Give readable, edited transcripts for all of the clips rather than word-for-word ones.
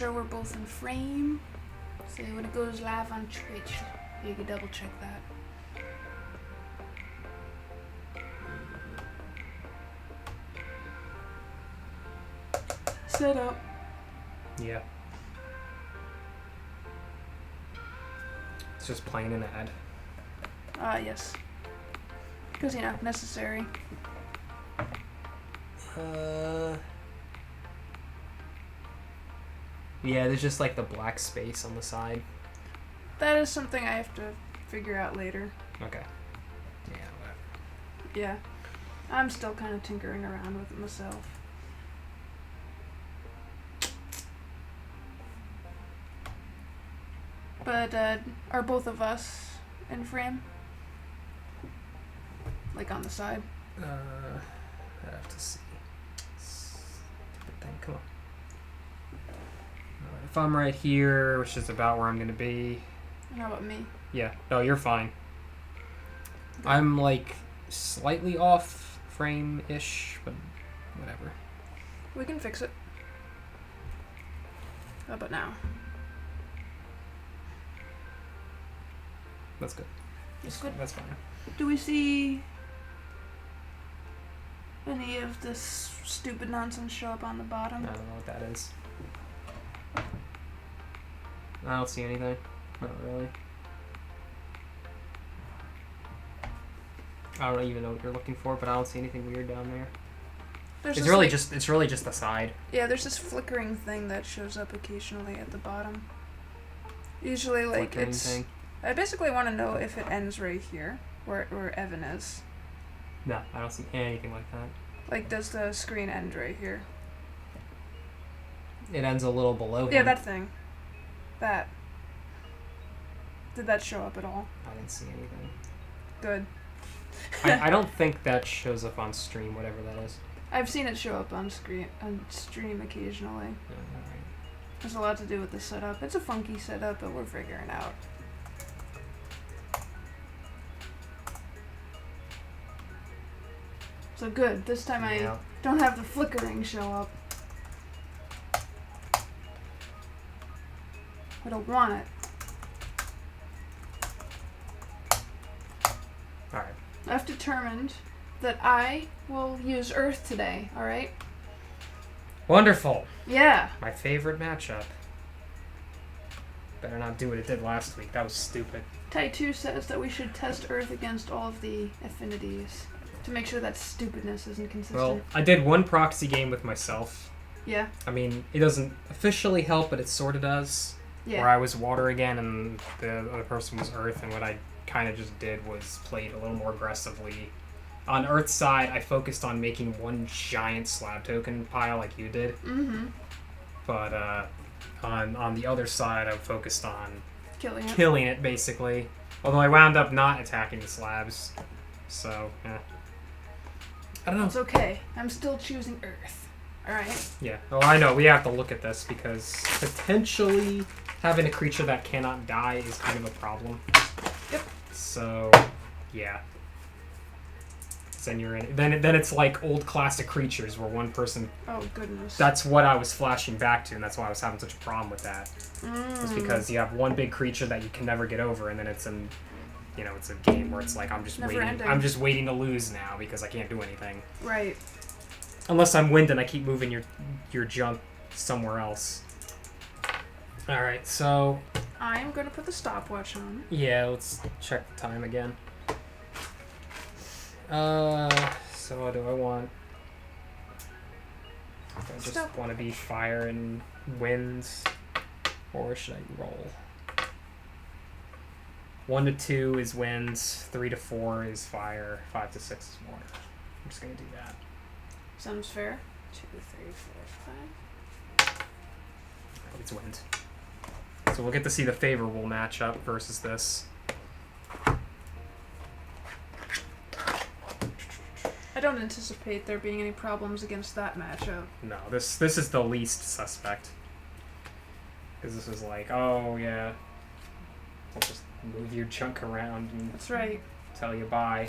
Sure we're both in frame, so when it goes live on Twitch, you can double check that. Set up. Yeah. It's just playing an ad. Yes. Because, you know, necessary. Yeah, there's just like the black space on the side. That is something I have to figure out later. Okay. Yeah, whatever. Yeah. I'm still kind of tinkering around with it myself. But, are both of us in frame? Like on the side? I have to see. Stupid thing, come on. Alright, if I'm right here, which is about where I'm going to be. How about me? Yeah, no, you're fine. Okay. I'm like slightly off frame-ish, but whatever. We can fix it. How about now? That's good. It's good. That's fine. Do we see any of this stupid nonsense show up on the bottom? I don't know what that is. I don't see anything. Not really. I don't even know what you're looking for, but I don't see anything weird down there. It's really just the side. Yeah, there's this flickering thing that shows up occasionally at the bottom. Usually, like, Flickering it's... thing. I basically want to know if it ends right here, where Evan is. No, I don't see anything like that. Like, does the screen end right here? It ends a little below him. Yeah, that thing. That. Did that show up at all? I didn't see anything. Good. I don't think that shows up on stream, whatever that is. I've seen it show up on stream occasionally. Yeah, alright. There's a lot to do with the setup. It's a funky setup, but we're figuring out. So good. This time Yeah. I don't have the flickering show up. I don't want it. Alright. I've determined that I will use Earth today, alright? Wonderful. Yeah. My favorite matchup. Better not do what it did last week. That was stupid. Tai2 says that we should test Earth against all of the affinities to make sure that stupidness isn't consistent. Well, I did one proxy game with myself. Yeah. I mean, it doesn't officially help, but it sort of does. Yeah. Where I was water again and the other person was earth, and what I kind of just did was played a little more aggressively. On Earth's side, I focused on making one giant slab token pile like you did. Mm-hmm. But on the other side, I focused on Killing it. basically. Although I wound up not attacking the slabs. So, yeah. I don't know. It's okay. I'm still choosing Earth. Alright? Yeah. Oh, I know. We have to look at this because potentially having a creature that cannot die is kind of a problem. Yep. So, yeah. Then you're in. Then it's like old classic creatures where one person. Oh goodness. That's what I was flashing back to, and that's why I was having such a problem with that. It's because you have one big creature that you can never get over, and then it's it's a game where it's like I'm just Never waiting. ending. I'm just waiting to lose now because I can't do anything. Right. Unless I'm wind and I keep moving your junk somewhere else. All right, so I'm gonna put the stopwatch on. yeah, let's check the time again. So what do I want? Do I just want to be fire and winds, or should I roll? 1 to 2 is winds, 3 to 4 is fire, 5 to 6 is water. I'm just gonna do that. Sounds fair. 2, 3, 4, 5. It's winds. So we'll get to see the favorable matchup versus this. I don't anticipate there being any problems against that matchup. No, this is the least suspect. Because this is like, oh yeah, we'll just move your junk around and That's right. tell you bye.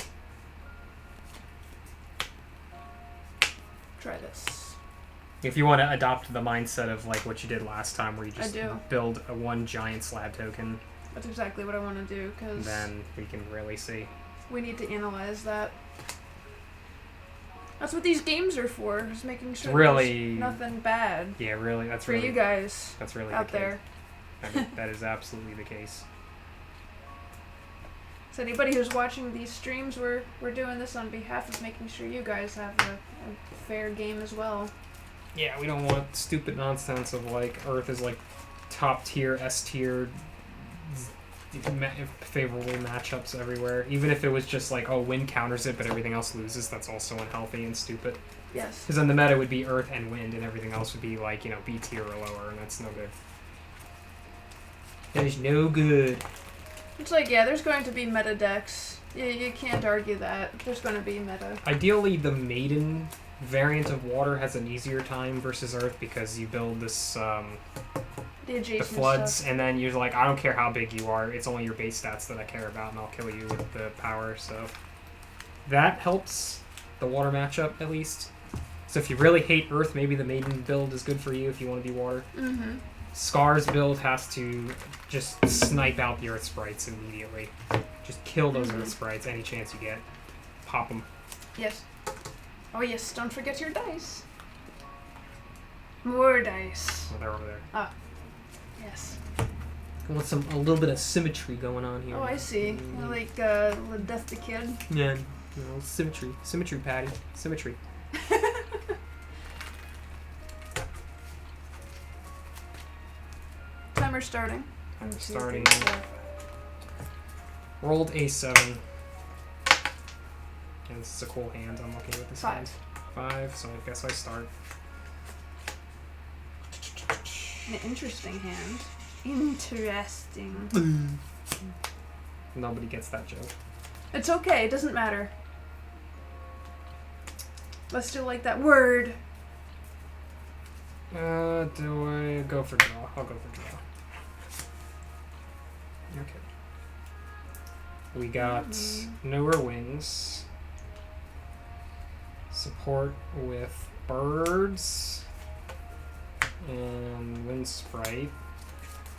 Try this. If you want to adopt the mindset of like what you did last time, where you just do. build a one giant slab token, That's exactly what I want to do, because then we can really see. we need to analyze that. That's what these games are for, is making sure Really- there's nothing bad Yeah, really, that's for really you guys that's really out the case. there. I mean, that is absolutely the case. So anybody who's watching these streams, we're doing this on behalf of making sure you guys have a fair game as well. Yeah, we don't want stupid nonsense of like Earth is like top tier, S tier, favorable matchups everywhere. Even if it was just like, oh, wind counters it, but everything else loses, that's also unhealthy and stupid. Yes. Because then the meta would be Earth and wind, and everything else would be like, you know, B tier or lower, and that's no good. That is no good. It's like, yeah, there's going to be meta decks. You can't argue that. There's going to be meta. Ideally, the Maiden variant of Water has an easier time versus Earth because you build this, The adjacent the floods, stuff. and then you're like, I don't care how big you are, it's only your base stats that I care about, and I'll kill you with the power, so that helps the Water matchup, at least. So if you really hate Earth, maybe the Maiden build is good for you if you want to be Water. Mm-hmm. Scar's build has to just snipe out the Earth sprites immediately. Just kill those Earth sprites any chance you get. Pop them. Yes. Oh yes, don't forget your dice. More dice. Oh, they're over there. Yes. I want a little bit of symmetry going on here. Oh, I see. Like, Death the Kid. Yeah, you know, symmetry. Symmetry, Patty. Symmetry. Timer starting. I'm Two, starting. three, four. Rolled a7. And this is a cool hand. I'm looking at this 5. hand. 5, so I guess I start. An interesting hand. Interesting. Nobody gets that joke. It's okay, it doesn't matter. Let's still like that word. Do I go for draw? I'll go for draw. Okay. We got Nowhere Wings. Support with birds. And Wind Sprite.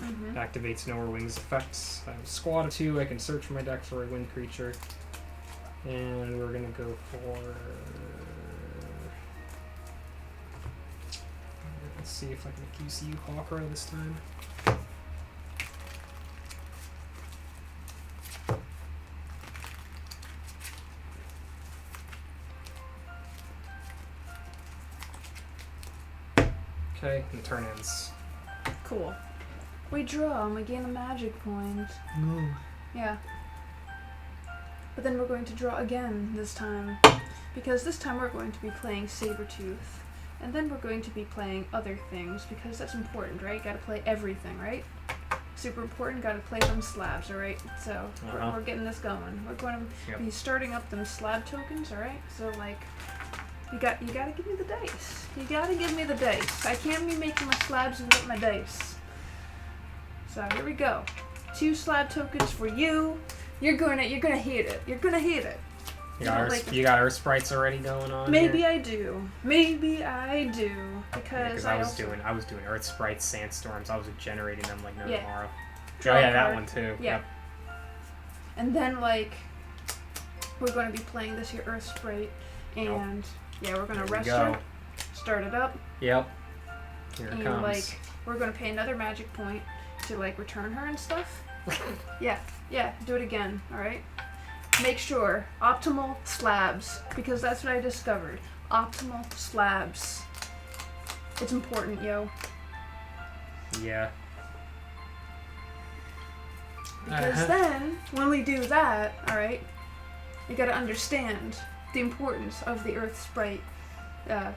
Mm-hmm. Activates Nowhere Wings effects. I have a squad of 2. I can search my deck for a wind creature. And we're gonna go for... Let's see if I can QCU Hawkra this time. Okay, and the turn ends. Cool. We draw and we gain a magic point. No. Yeah. But then we're going to draw again this time. Because this time we're going to be playing Sabertooth. And then we're going to be playing other things because that's important, right? Gotta play everything, right? Super important, gotta play them slabs, alright? So we're getting this going. We're going to be starting up them slab tokens, alright? So like you gotta give me the dice. You gotta give me the dice. I can't be making my slabs without my dice. So here we go. 2 slab tokens for you. You're gonna hate it. You're gonna hate it. You got Earth Sprites already going on. Maybe here? I do. Maybe I do. Because I was doing Earth Sprites, Sandstorms. I was generating them like no Yeah. tomorrow. Draw Oh yeah, a that card. one too. Yeah. Yep. And then like we're going to be playing this here Earth Sprite, and yeah, we're gonna There we rest go. her, start it up, Yep. Here it and comes. like we're gonna pay another magic point to like return her and stuff. yeah, do it again. All right. Make sure optimal slabs, because that's what I discovered. Optimal slabs. It's important, yo. Yeah. Because then, when we do that, alright, you gotta understand the importance of the Earth Sprite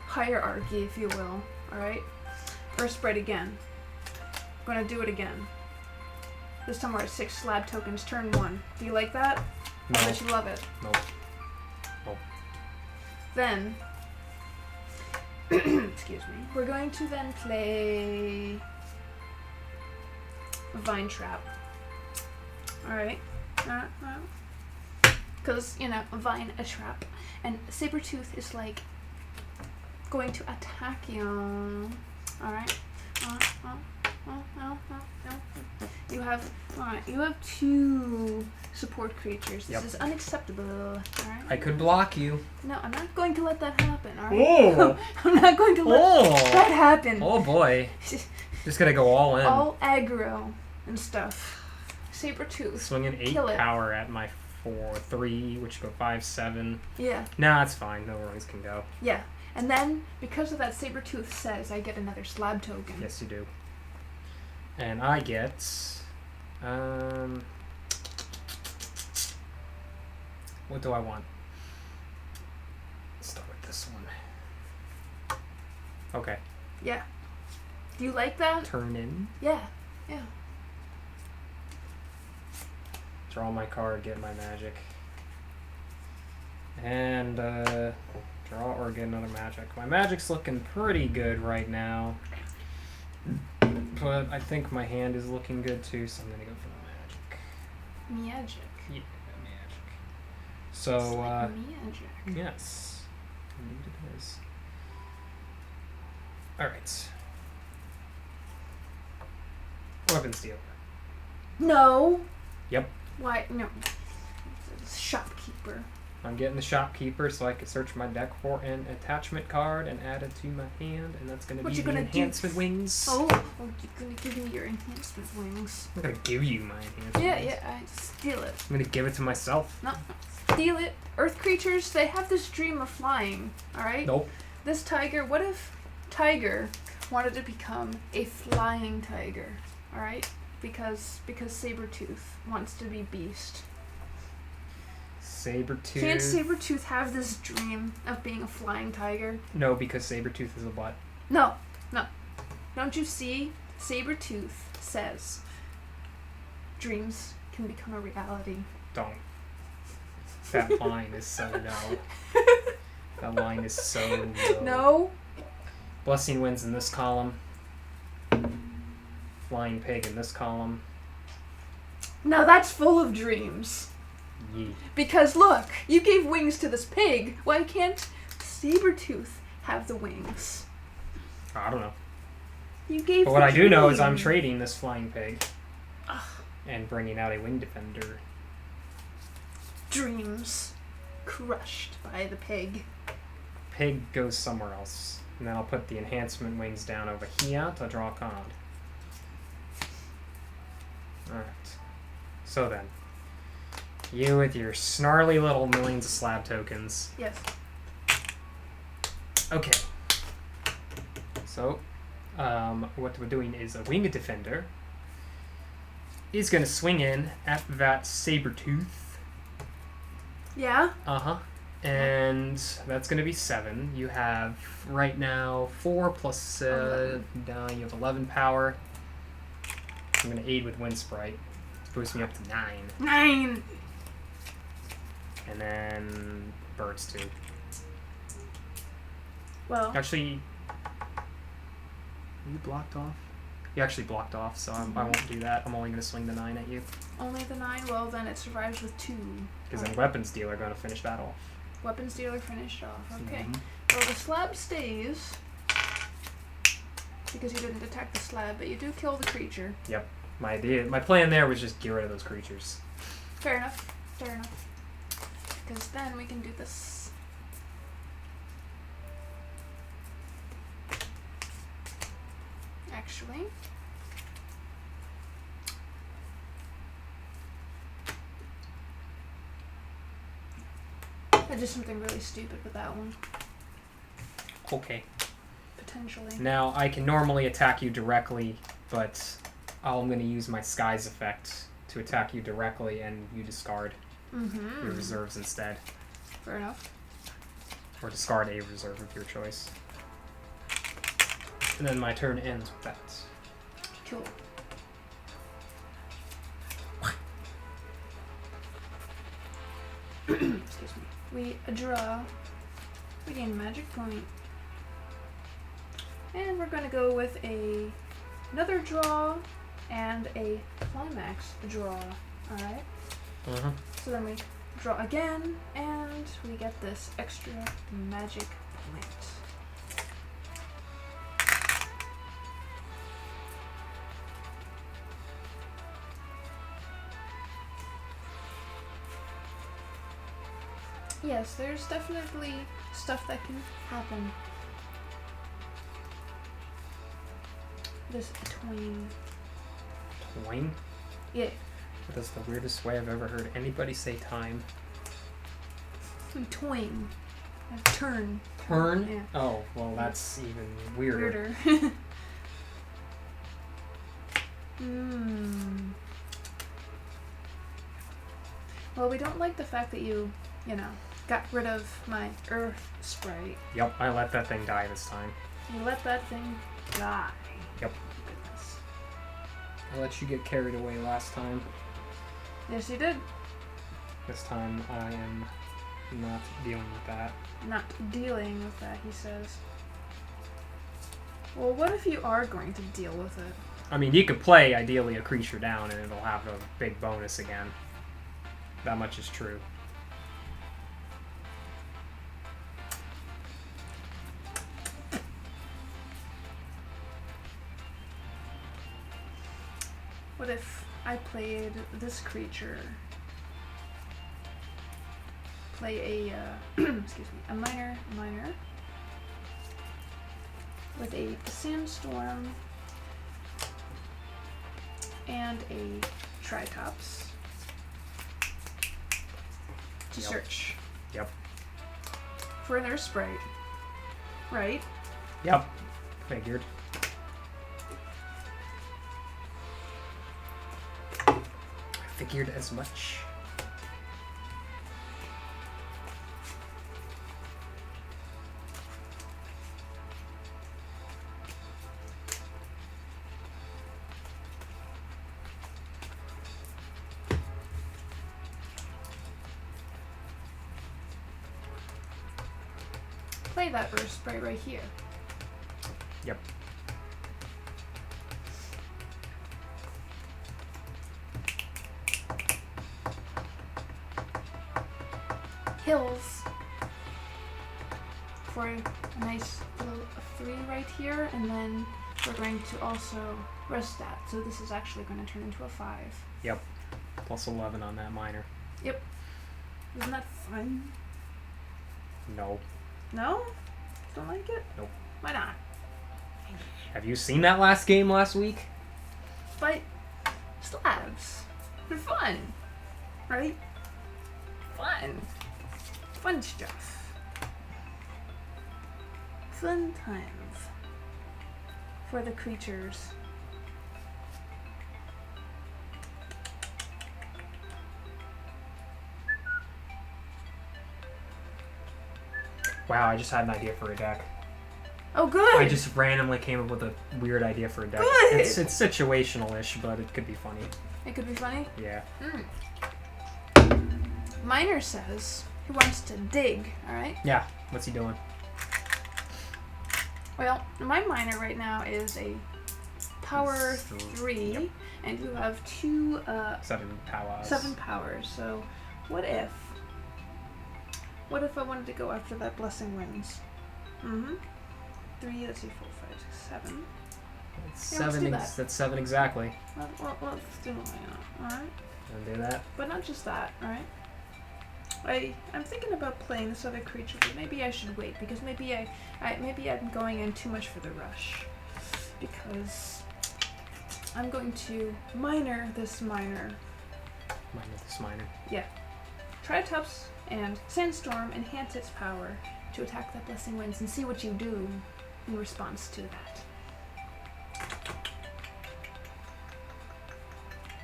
hierarchy, if you will, alright? Earth Sprite again. I'm gonna do it again. This time we're at 6 slab tokens, turn 1. Do you like that? No. I bet you love it. Nope. Then, excuse me, we're going to then play Vine Trap. Alright. Because, you know, Vine a trap. And Sabertooth is like going to attack you. Alright. You have 2 support creatures. This Yep. is unacceptable. Alright. I could block you. No, I'm not going to let that happen, alright? Oh! I'm not going to let that happen. Oh boy. Just gonna go all in. All aggro and stuff. Sabertooth. Swinging 8 Kill it. power at my 4/3, which go 5/7. Yeah. Nah, it's fine. No rings can go. Yeah. And then, because of that, Sabertooth says I get another slab token. Yes, you do. And I get... what do I want? Let's start with this one. Okay. Yeah. Do you like that? Turn in. Yeah. Yeah. Draw my card, get my magic. And, draw or get another magic. My magic's looking pretty good right now. But I think my hand is looking good too, so I'm gonna go for the magic. Magic. Yeah, magic. So, It's like magic. yes. Indeed it is. Alright. Weapons dealer. No. Yep. Why? No. It's shopkeeper. I'm getting the shopkeeper so I can search my deck for an attachment card and add it to my hand, and that's going to be the enhancement wings. Oh, you're going to give me your enhancement wings. I'm going to give you my enhancement Yeah, wings. yeah, I steal it. I'm going to give it to myself. No, steal it. Earth creatures, they have this dream of flying, alright? Nope. This tiger, what if Tiger wanted to become a flying tiger, alright? Because Sabertooth wants to be Beast. Sabertooth. Can't Sabertooth have this dream of being a flying tiger? No, because Sabertooth is a butt. No. Don't you see? Sabertooth says dreams can become a reality. Don't. That line is so no. That line is so no. No? Blessing Winds in this column. Flying Pig in this column. Now that's full of dreams. Yeet. Because look, you gave wings to this pig. Why can't Sabertooth have the wings? I don't know. You gave But what I do know is I'm dream. trading this Flying Pig. Ugh. And bringing out a Wing Defender. Dreams crushed by the pig. Pig goes somewhere else. And then I'll put the enhancement wings down over here to draw a card. Alright. So then. You with your snarly little millions of slab tokens. Yes. Okay. So, what we're doing is a Winged Defender is going to swing in at that Sabertooth. Yeah? Uh-huh. And that's going to be 7. You have, right now, 4 plus, you have 11 power. I'm going to aid with Wind Sprite. Boost me up to 9. 9! And then birds too. Well, Actually, you blocked off? You actually blocked off, so I won't do that. I'm only going to swing the 9 at you. only the 9? Well, then it survives with 2. Because then Weapons Dealer going to finish that off. Weapons dealer finished off. Okay. Mhm. Well, the slab stays. Because you didn't attack the slab, but you do kill the creature. Yep. My plan there was just get rid of those creatures. Fair enough. Fair enough. Because then we can do this. Actually. I did something really stupid with that one. Okay. Potentially. Now, I can normally attack you directly, but I'm going to use my Skies effect to attack you directly, and you discard your reserves instead. Fair enough. Or discard a reserve of your choice. And then my turn ends with that. Cool. Excuse me. We draw. We gain a magic point. And we're going to go with another draw and a climax draw. Alright? Uh-huh. So then we draw again, and we get this extra magic point. Yes, there's definitely stuff that can happen. This twain. Twain? Yeah. That's the weirdest way I've ever heard anybody say time. Twain. Turn. Turn? Yeah. Oh, well, that's even weirder. Well, we don't like the fact that you know, got rid of my earth sprite. Yep, I let that thing die this time. You let that thing die. Yep. Goodness. I let you get carried away last time. Yes, you did. This time I am not dealing with that. Not dealing with that, he says. Well, what if you are going to deal with it? I mean, you could play, ideally, a creature down and it'll have a big bonus again. That much is true. What if I played this creature? Play a, excuse me, a minor with a sandstorm and a tritops to search. Yep. For their sprite, right? Yep. Figured. I figured as much. Play that earth sprite right here. Yep. Hills for a nice little 3 right here, and then we're going to also rest that. So this is actually going to turn into a 5. Yep. Plus 11 on that minor. Yep. Isn't that fun? No. No? Don't like it? Nope. Why not? Have you seen that last game last week? But slabs. They're fun. Right? Fun. Fun stuff. Fun times. For the creatures. Wow, I just had an idea for a deck. Oh, good! I just randomly came up with a weird idea for a deck. Good! It's situational-ish, but it could be funny. It could be funny? Yeah. Miner says he wants to dig, alright? Yeah. What's he doing? Well, my miner right now is a power 3, Yep. and you have 2, 7 powers. 7 powers. So, what if I wanted to go after that Blessing Winds? 3, let's see, 4, 5, 6, 7. It's Yeah, let's 7. do that. That's 7 exactly. Let's do it, alright? Wanna do that? But not just that, alright? I'm thinking about playing this other creature, but maybe I should wait, because maybe I'm going in too much for the rush. Because I'm going to miner this miner. Miner this miner. Yeah. Tritops and Sandstorm enhance its power to attack that Blessing Winds and see what you do in response to that.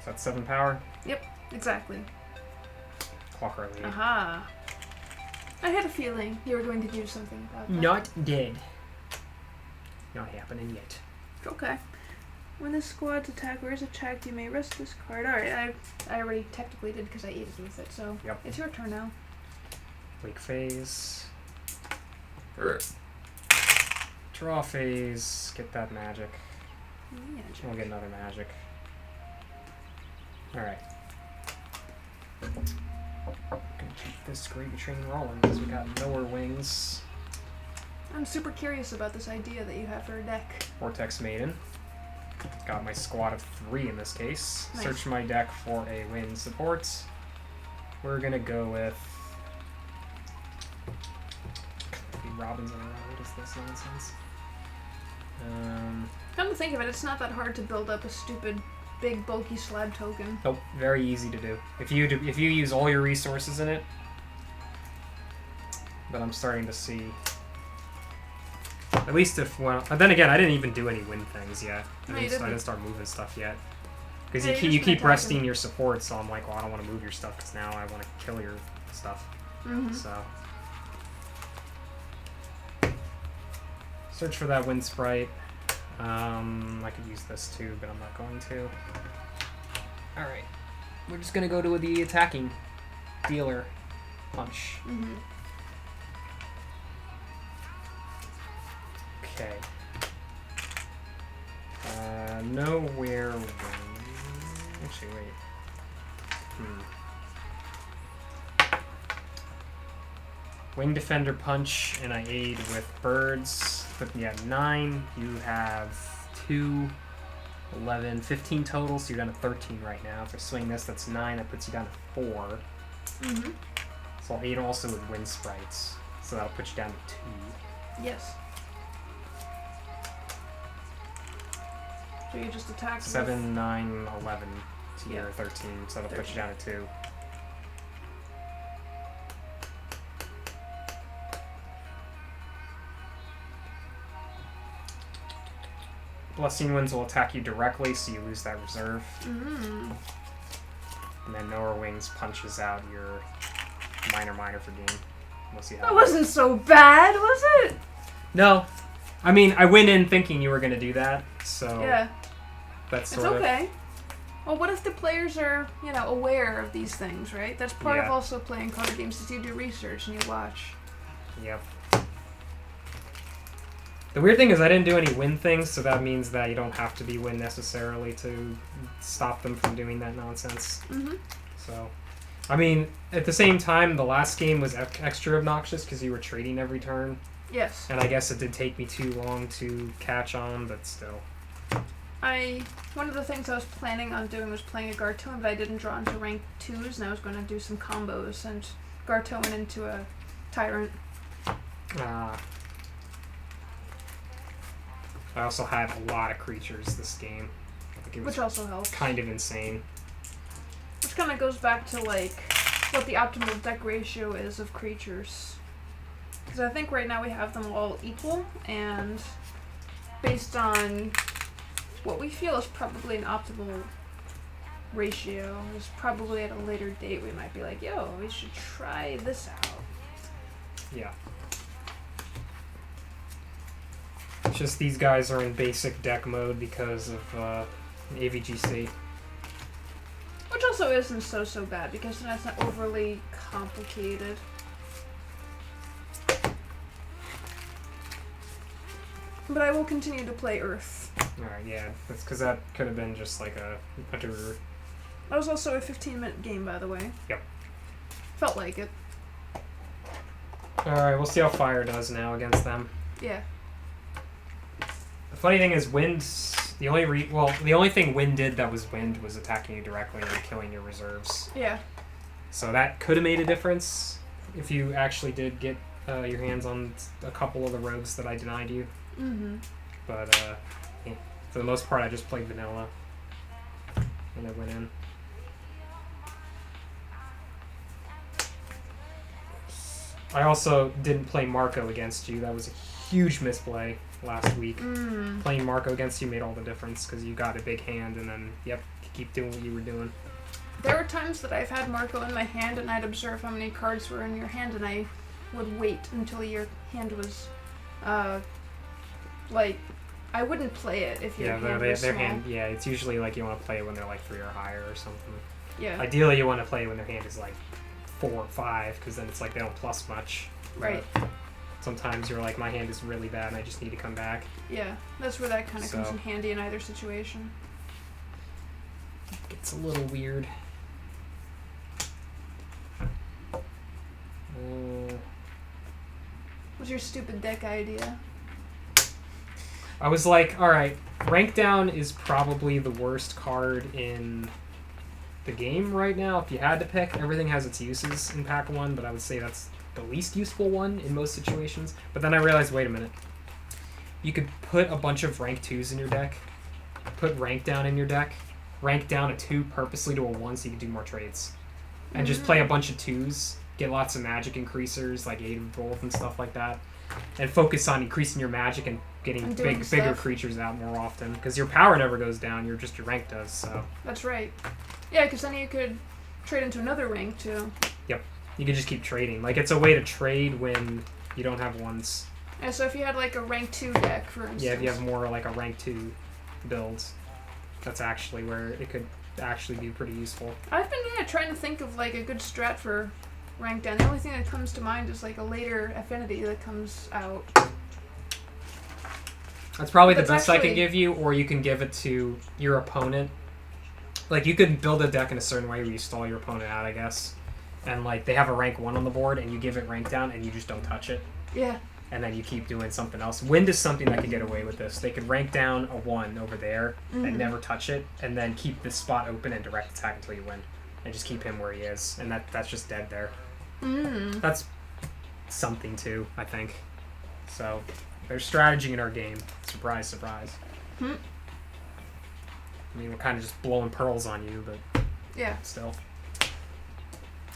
So that's 7 power? Yep, exactly. Clock early. Aha. I had a feeling you were going to do something about that. Not dead. Not happening yet. Okay. When the squad's attacker is attacked, you may rest this card. Alright, I already technically did because I ate it with it, so Yep. it's your turn now. Wake phase. Draw phase. Get that magic. Magic. We'll get another magic. Alright. Gonna keep this gravy train rolling because we got lower wings. I'm super curious about this idea that you have for a deck. Vortex Maiden. Got my squad of 3 in this case. Nice. Search my deck for a wind support. We're gonna go with Robins in a row. What is this nonsense? Come to think of it, it's not that hard to build up a stupid, big, bulky slab token. Nope, very easy to do. If you use all your resources in it. But I'm starting to see. At least if then again, I didn't even do any win things yet. I didn't start moving stuff yet. Because you keep resting your support, so I'm like, well, I don't want to move your stuff because now I want to kill your stuff. So. Search for that wind sprite. I could use this too, but I'm not going to. Alright. We're just going to go to the attacking dealer punch. Okay. Nowhere. Actually, wait. Wing Defender Punch, and I aid with birds. Put me at 9. You have 2, 11, 15 total, so you're down to 13 right now. If I swing this, that's 9. That puts you down to 4. So I'll aid also with Wind Sprites. So that'll put you down to 2. Yes. So you just attack 7, 9, 11 to your 13, so that'll put you down to 2. Blessing Winds will attack you directly, so you lose that reserve. And then Nora Wings punches out your minor for game. We'll see how that wasn't so bad, was it? No. I mean, I went in thinking you were going to do that, so... Yeah. That's it's okay. Well, what if the players are, aware of these things, right? That's part of also playing card games, is you do research and you watch. Yep. The weird thing is I didn't do any win things, so that means that you don't have to be win necessarily to stop them from doing that nonsense. So, I mean, at the same time, the last game was extra obnoxious because you were trading every turn. Yes. And I guess it did take me too long to catch on, but still. One of the things I was planning on doing was playing a Gartoan, but I didn't draw into rank 2s, and I was going to do some combos and Gartoan into a Tyrant. I also had a lot of creatures this game. I think it was which also helps. Kind of insane. Which kind of goes back to, what the optimal deck ratio is of creatures. Because I think right now we have them all equal, and based on what we feel is probably an optimal ratio is probably at a later date we might be like, yo, we should try this out. Yeah. It's just these guys are in basic deck mode because of AVGC. Which also isn't so bad because then it's not overly complicated. But I will continue to play Earth. Alright, yeah. That's because that could have been just like a hunter. That was also a 15-minute game, by the way. Yep. Felt like it. Alright, we'll see how Fire does now against them. Yeah. The funny thing is, Wind... The only thing Wind did that was Wind was attacking you directly and killing your reserves. Yeah. So that could have made a difference if you actually did get your hands on a couple of the rogues that I denied you. But for the most part, I just played vanilla, and I went in. I also didn't play Marco against you. That was a huge misplay last week. Playing Marco against you made all the difference because you got a big hand, and then keep doing what you were doing. There were times that I've had Marco in my hand, and I'd observe how many cards were in your hand, and I would wait until your hand was, I wouldn't play it if your hand was their small. hand. Yeah, it's usually like you want to play it when they're like 3 or higher or something. Yeah. Ideally, you want to play it when their hand is like 4 or 5, because then it's like they don't plus much. Right. But sometimes you're like, my hand is really bad, and I just need to come back. Yeah, that's where that kind of comes in handy in either situation. It's a little weird. What's your stupid deck idea? I was like, alright, Rank Down is probably the worst card in the game right now. If you had to pick, everything has its uses in Pack 1, but I would say that's the least useful one in most situations. But then I realized, wait a minute. You could put a bunch of rank 2s in your deck, put rank down in your deck, rank down a 2 purposely to a 1 so you can do more trades. And just play a bunch of 2s, get lots of magic increasers like Aid of Both and stuff like that. And focus on increasing your magic and getting bigger creatures out more often. Because your power never goes down, your rank does, so. That's right. Yeah, because then you could trade into another rank too. Yep. You can just keep trading. Like, it's a way to trade when you don't have ones. Yeah, so if you had like a rank 2 deck, for instance. Yeah, if you have more like a rank 2 build, that's actually where it could actually be pretty useful. I've been trying to think of like a good strat for rank down. The only thing that comes to mind is like a later affinity that comes out. That's probably the best I can give you, or you can give it to your opponent. Like, you could build a deck in a certain way where you stall your opponent out, I guess. And like, they have a rank 1 on the board, and you give it rank down, and you just don't touch it. Yeah. And then you keep doing something else. Wind is something that could get away with this. They could rank down a 1 over there and never touch it, and then keep this spot open and direct attack until you win. And just keep him where he is. And that's just dead there. That's something too, I think. So, there's strategy in our game. Surprise, surprise. I mean, we're kind of just blowing pearls on you, but yeah, still.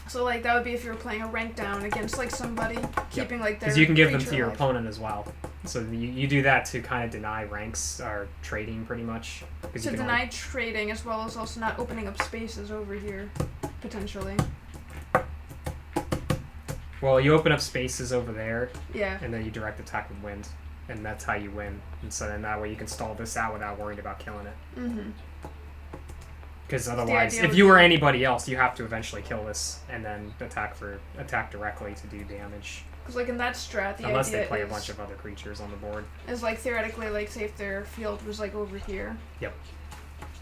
So like that would be if you were playing a rank down against like somebody, keeping like their. Because you can give them to your alive. opponent as well. So you do that to kind of deny ranks or trading pretty much. To deny trading as well as also not opening up spaces over here, potentially. Well, you open up spaces over there. Yeah. And then you direct attack with wind, and that's how you win. And so then that way you can stall this out without worrying about killing it. Because otherwise, if you were anybody else, you have to eventually kill this and then attack directly to do damage. Because like in that strat, the unless idea they play a bunch of other creatures on the board. Is like theoretically, like say if their field was like over here. Yep.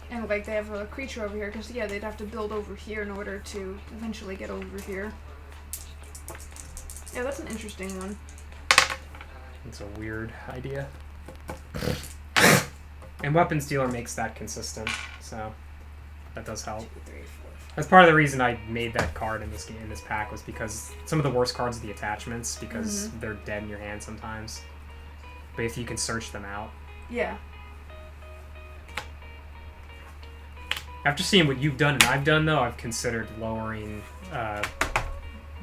And like they have a creature over here, because yeah, they'd have to build over here in order to eventually get over here. Yeah, that's an interesting one. It's a weird idea. And Weapons Dealer makes that consistent, so that does help. 2, 3, 4. That's part of the reason I made that card in this game, in this pack, was because some of the worst cards are the attachments, because they're dead in your hand sometimes. But if you can search them out. Yeah. After seeing what you've done and I've done, though, I've considered lowering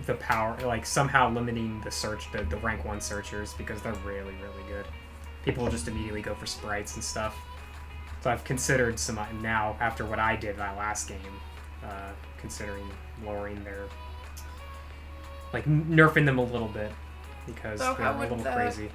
the power, like somehow limiting the rank 1 searchers, because they're really, really good. People will just immediately go for sprites and stuff. So I've considered now, after what I did that last game, considering lowering their, like, nerfing them a little bit, because they're a little crazy.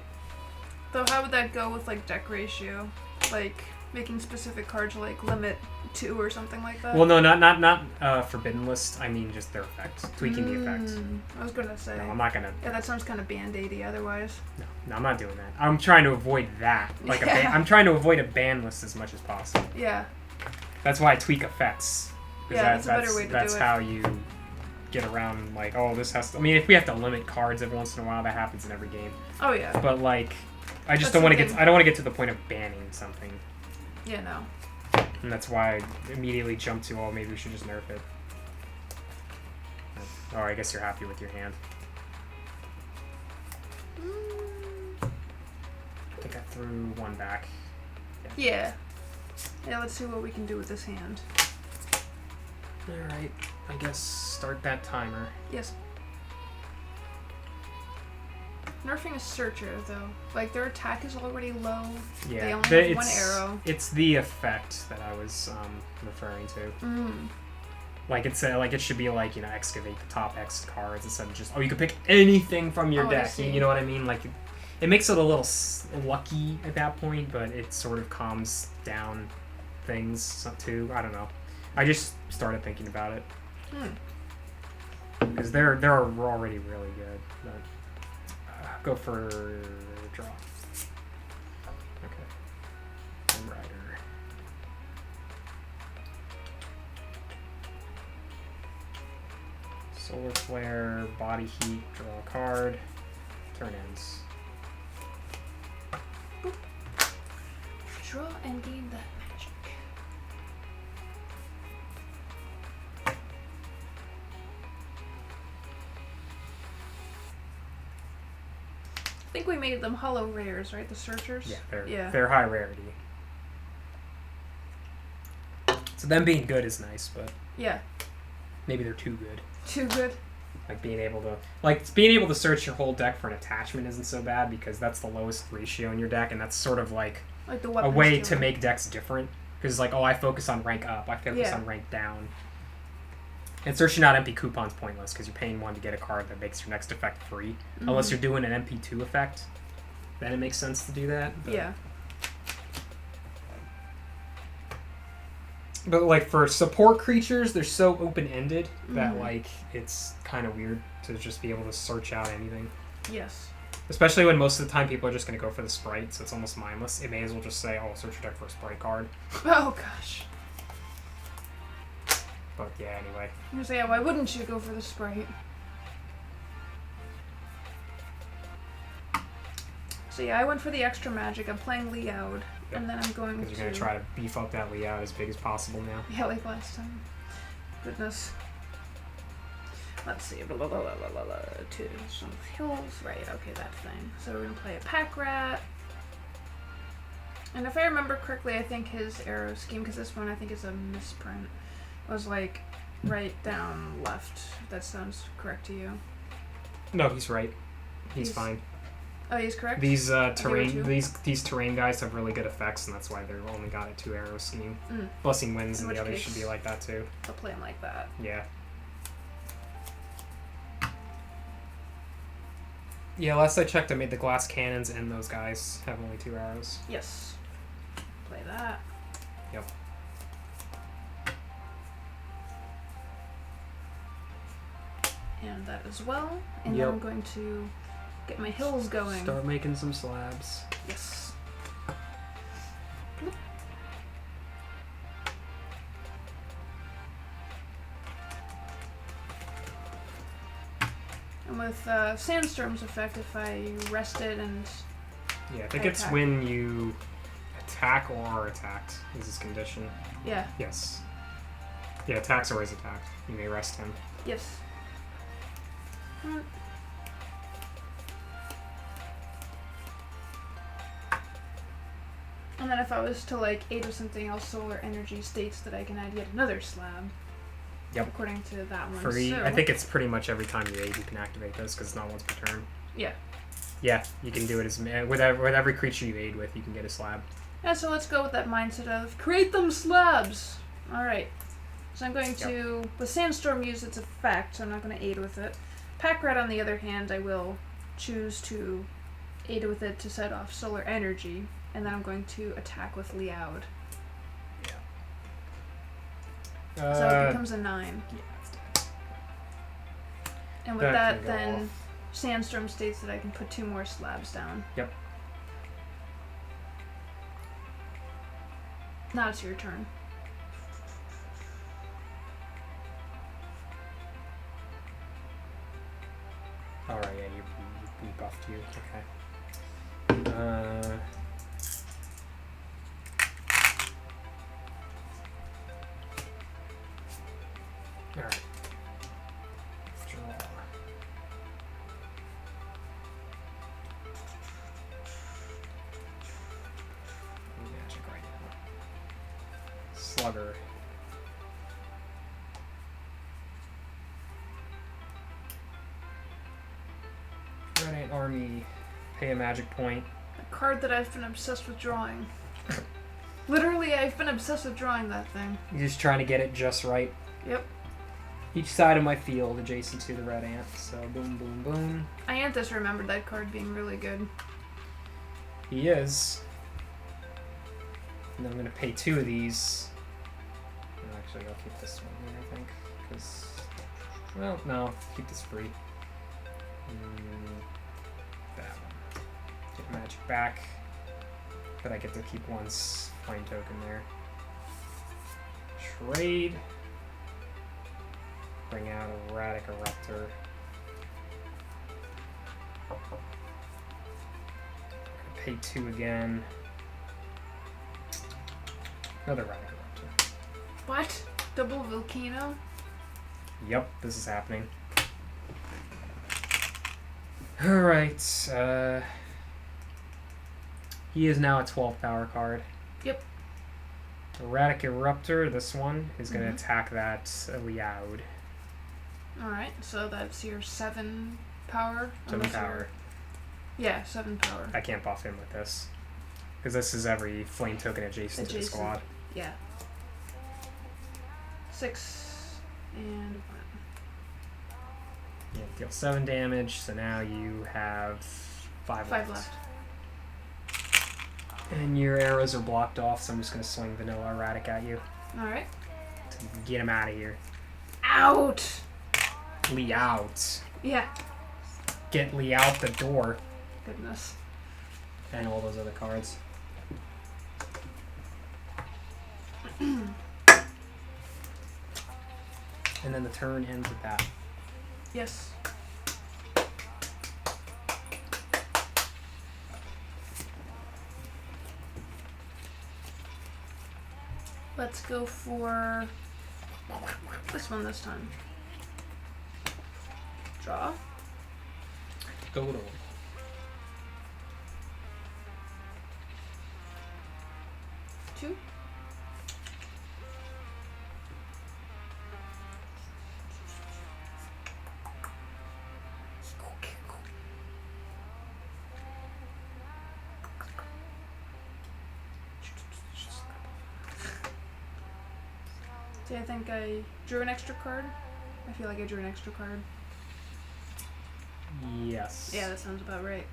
Though how would that go with like deck ratio? Like making specific cards like limit 2 or something like that? Well, no, not forbidden list. I mean just their effect, tweaking the effect. I was gonna say. No, I'm not gonna. Yeah, that sounds kind of band-aidy otherwise. No, I'm not doing that. I'm trying to avoid that. Like I'm trying to avoid a ban list as much as possible. Yeah. That's why I tweak effects. Yeah, that's a better way to do it. That's how you get around, like, oh, this has to. I mean, if we have to limit cards every once in a while, that happens in every game. Oh yeah. But like, I just don't want to get. I don't want to get to the point of banning something. Yeah, no. And that's why I immediately jumped to, oh, maybe we should just nerf it. Oh, I guess you're happy with your hand. I think I threw one back. Yeah. Yeah, let's see what we can do with this hand. Alright, I guess start that timer. Yes. Nerfing a searcher, though. Like, their attack is already low. Yeah, they only have 1 arrow. It's the effect that I was referring to. Like, it should be like, excavate the top X cards instead of just, you can pick anything from your deck. You know what I mean? Like, it makes it a little lucky at that point, but it sort of calms down things too. I don't know. I just started thinking about it. Because they're already really good. But, go for draw. Okay. And Rider. Solar Flare, Body Heat, draw a card. Turn ends. Boop. Draw and gain that magic. think we made them hollow rares, right? The searchers? Yeah, they're high rarity. So them being good is nice, but yeah, maybe they're too good. Too good. Like being able to search your whole deck for an attachment isn't so bad because that's the lowest ratio in your deck, and that's sort of like the a way to make decks different. Because like, oh, I focus on rank up, I focus on rank down. And searching out MP coupons pointless because you're paying 1 to get a card that makes your next effect free. Mm-hmm. Unless you're doing an MP2 effect, then it makes sense to do that. But, yeah. But like for support creatures, they're so open-ended that Mm-hmm. like it's kind of weird to just be able to search out anything. Yes. Especially when most of the time people are just going to go for the sprite, so it's almost mindless. It may as well just say, oh, search your deck for a sprite card. Oh, gosh. But yeah, anyway. You say, why wouldn't you go for the sprite? So yeah, I went for the extra magic. I'm playing Liaud, and then I'm going to... Because you're going to try to beef up that Liaud as big as possible now. Yeah, like last time. Goodness. Let's see. Blah, blah, blah, blah, blah, blah, to some hills. Right, okay, that thing. So we're going to play a pack rat. And if I remember correctly, I think his arrow scheme, because this one I think is a misprint, was like right down left. If that sounds correct to you. No, he's right. He's fine. Oh, he's correct? These these terrain guys have really good effects, and that's why they've only got a 2 arrow scheme. Blessing Winds and the others should be like that too. I'll play him like that. Yeah. Yeah, last I checked, I made the glass cannons, and those guys have only 2 arrows. Yes. Play that. Yep. And that as well. And then I'm going to get my hills going. Start making some slabs. Yes. And with Sandstorm's effect, if I rest it and... Yeah, I think it's when you attack or are attacked is his condition. Yeah. Yes. Yeah, attacks or is attacked. You may rest him. Yes. And then if I was to like aid with something else, solar energy states that I can add yet another slab. Yep. According to that one. I think it's pretty much every time you aid you can activate this because it's not once per turn. Yeah. Yeah, you can do it as with every creature you aid with, you can get a slab. Yeah, so let's go with that mindset of create them slabs. All right. So I'm going to the Sandstorm use its effect, so I'm not going to aid with it. Pack Rat, on the other hand, I will choose to aid with it to set off solar energy, and then I'm going to attack with Liaud. Yeah. So it becomes a 9. Yeah. And with that then Sandstorm states that I can put 2 more slabs down. Yep. Now it's your turn. Alright, yeah, we buffed you. Okay. Alright. Draw. Magic right now. Slugger. Red Ant Army. Pay a magic point. A card that I've been obsessed with drawing. Literally, I've been obsessed with drawing that thing. You're just trying to get it just right. Yep. Each side of my field adjacent to the red ant. So boom, boom, boom. I just remembered that card being really good. He is. And then I'm going to pay 2 of these. Actually, I'll keep this one here, I think. Because, well, no. Keep this free. That one. Get magic back. But I get to keep 1 flame token there. Trade. Bring out a Erratic Eruptor. Pay 2 again. Another Erratic Eruptor. What? Double Volcano? Yep, this is happening. Alright, He is now a 12 power card. Yep. Erratic Eruptor, this one, is going to attack that Liaud. Alright, so that's your 7 power. 7 power. Yeah, 7 power. I can't buff him with this. Because this is every flame token adjacent to the squad. Yeah. 6 and 1. Yeah, deal 7 damage, so now you have 5 left. And your arrows are blocked off, so I'm just going to swing Vanilla Erratic at you. Alright. To get him out of here. Out! Lee out. Yeah. Get Lee out the door. Goodness. And all those other cards. And then the turn ends with that. Yes. Let's go for this one this time. Draw. Go to 2. See, I think I drew an extra card. I feel like I drew an extra card. Yes. Yeah, that sounds about right.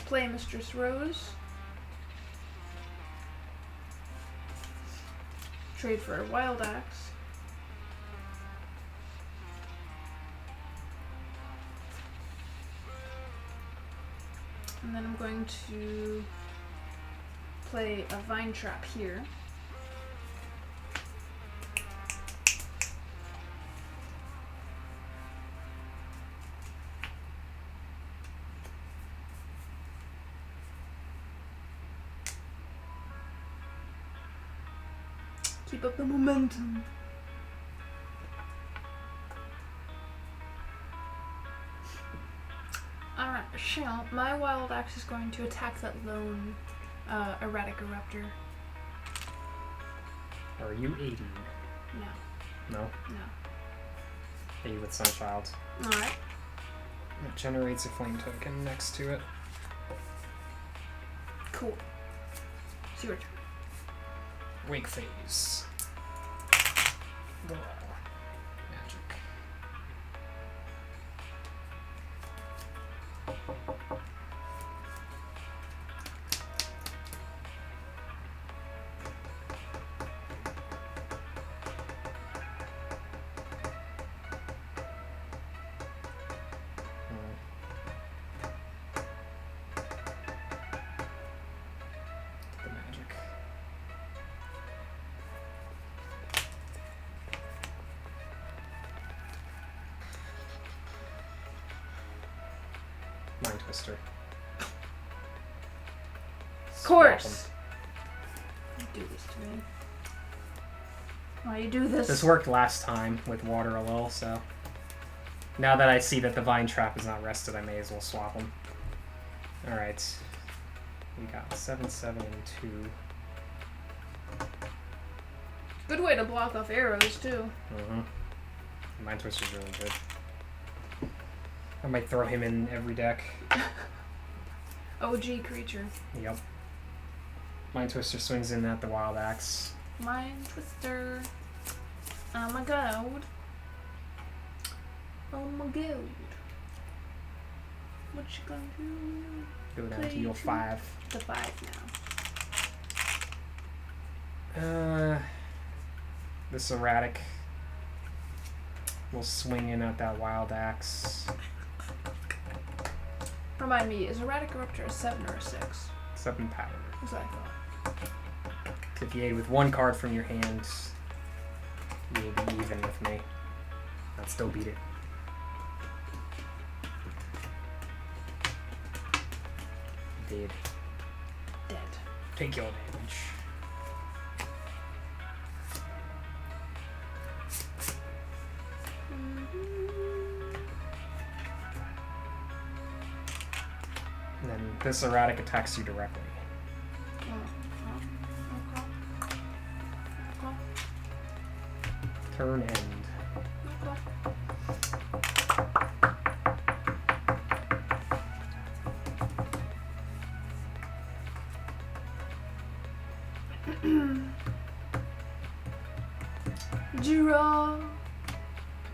Play Mistress Rose. Trade for a Wild Axe. And then I'm going to play a Vine Trap here. Keep up the momentum. Alright, so my Wild Axe is going to attack that lone Erratic Eruptor. Are you 80? No. No? No. 80 with Sunchild. Alright. It generates a flame token next to it. Cool. It's your turn. Wake phase. Magic. The magic. Mind Twister. Of course! You do this to me. Why you do this? This worked last time with water a little, so now that I see that the Vine Trap is not rested, I may as well swap them. Alright. We got 7, 7, and 2. Good way to block off arrows, too. Mind Twister's really good. I might throw him in every deck. OG creature. Yep. Mind Twister swings in at the Wild Axe. Mind Twister. Oh my god. Oh my god. What you gonna do? Go down to your 5. The 5 now. This Erratic will swing in at that Wild Axe. Remind me, is Erratic Eruptor a 7 or a 6? 7 power. That's what I thought. If you aid with 1 card from your hand, you'll be even with me. I'd still beat it. Dead. Dead. Take your damage. And then this erratic attacks you directly. Turn end. Draw.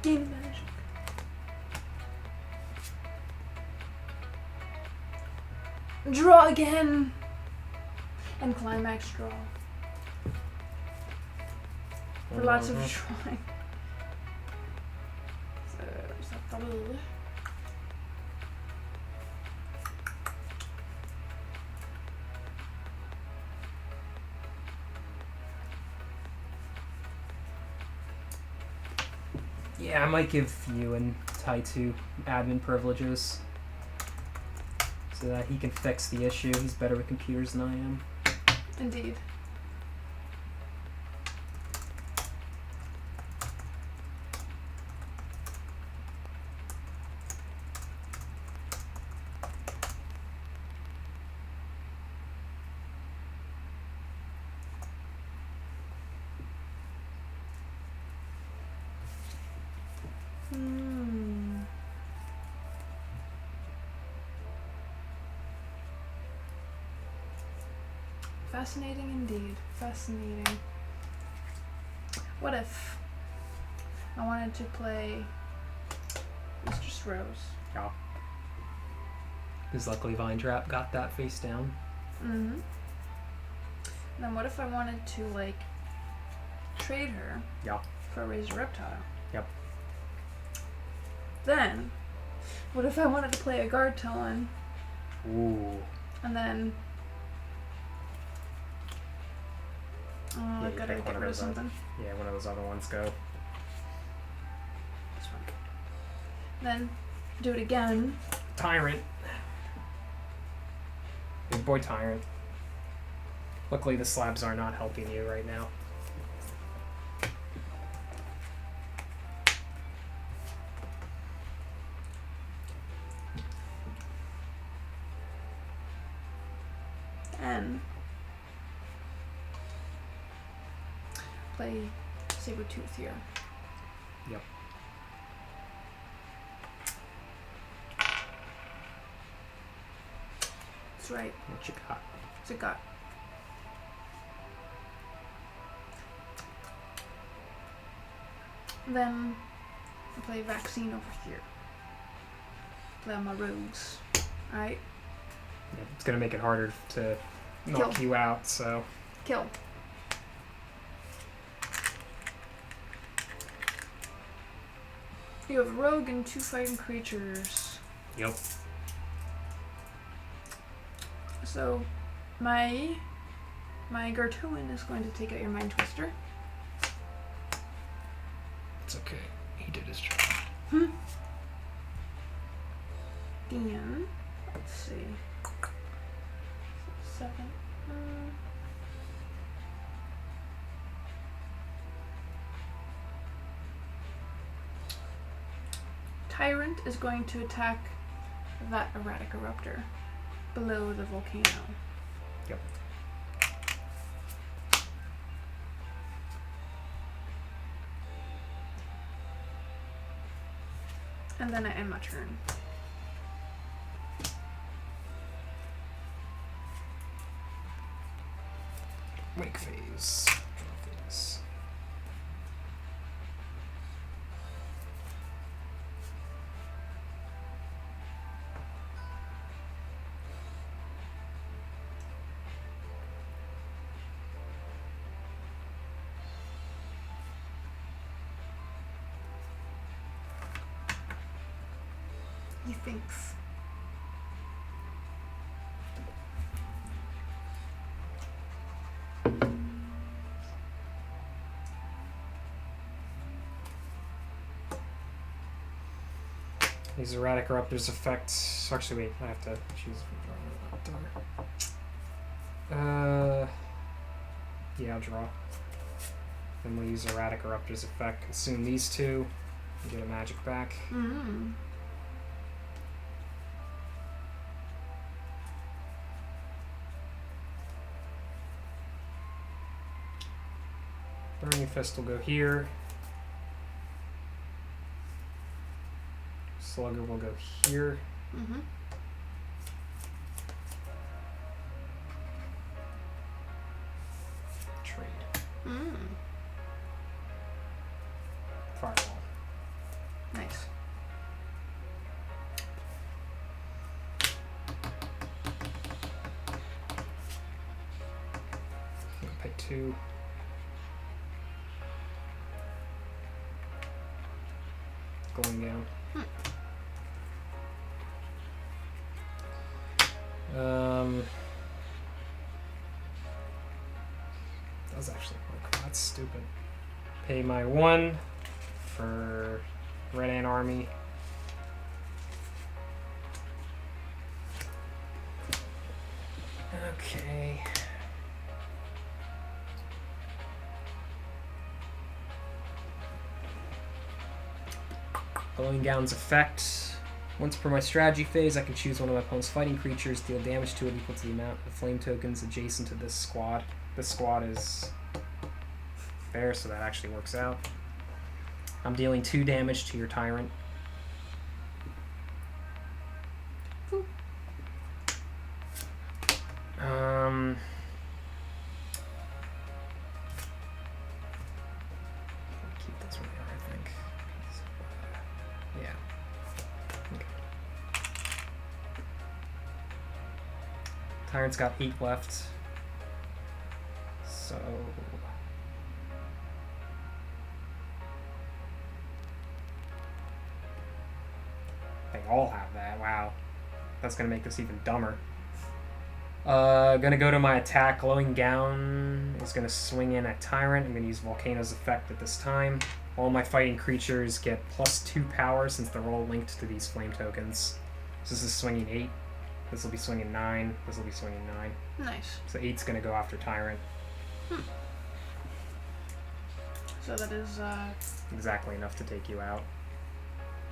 Gain magic. Draw again. And climax draw. For lots of drawing. So, yeah, I might give you and Tai2 admin privileges so that he can fix the issue. He's better with computers than I am. Indeed. Fascinating indeed. Fascinating. What if I wanted to play Mistress Rose? Yeah. Because luckily Vine Trap got that face down. Mm-hmm. Then what if I wanted to, like, trade her for a Razor Reptile? Yep. Then, what if I wanted to play a Guard Talon? Ooh. And then... Yeah, I gotta get rid of something. Yeah, one of those other ones go. This one. Then, do it again. Tyrant. Big boy Tyrant. Luckily the slabs are not helping you right now. And play Sabertooth here. Yep. That's right. What you got? What's it got? Then I play Vaccine over here. Play on my rogues. Alright? Yeah, it's gonna make it harder to knock Kill. you out, so. Kill. You have a rogue and 2 fighting creatures. Yep. So, my Gartoan is going to take out your Mind Twister. It's okay. He did his job. Then, let's see. 7. Tyrant is going to attack that erratic eruptor below the volcano. Yep. And then I end my turn. Wake phase. Draw phase. He thinks. These erratic eruptors affect. Actually, wait. I have to choose. Yeah, I'll draw. Then we'll use erratic eruptors effect. Consume these two. And get a magic back. Mm-hmm. Burning Fist will go here. Slugger will go here. Mm-hmm. Trade. Mm. Fireball. Nice. Pay 2. Going down. That was actually work. That's stupid. Pay my 1 for Red Ant Army. Okay. Blowing Gown's effect. Once per my strategy phase, I can choose one of my opponent's fighting creatures, deal damage to it equal to the amount of flame tokens adjacent to this squad. This squad is there, so that actually works out. I'm dealing 2 damage to your tyrant. Cool. Keep those where they are, I think. Yeah. Okay. Tyrant's got 8 left. So they all have that. Wow. That's gonna make this even dumber. Gonna go to my attack. Glowing Gown is gonna swing in at Tyrant. I'm gonna use Volcano's effect at this time. All my fighting creatures get +2 power since they're all linked to these flame tokens. So this is swinging 8. This will be swinging 9. This will be swinging 9. Nice. So 8's gonna go after Tyrant. So that is, Exactly enough to take you out.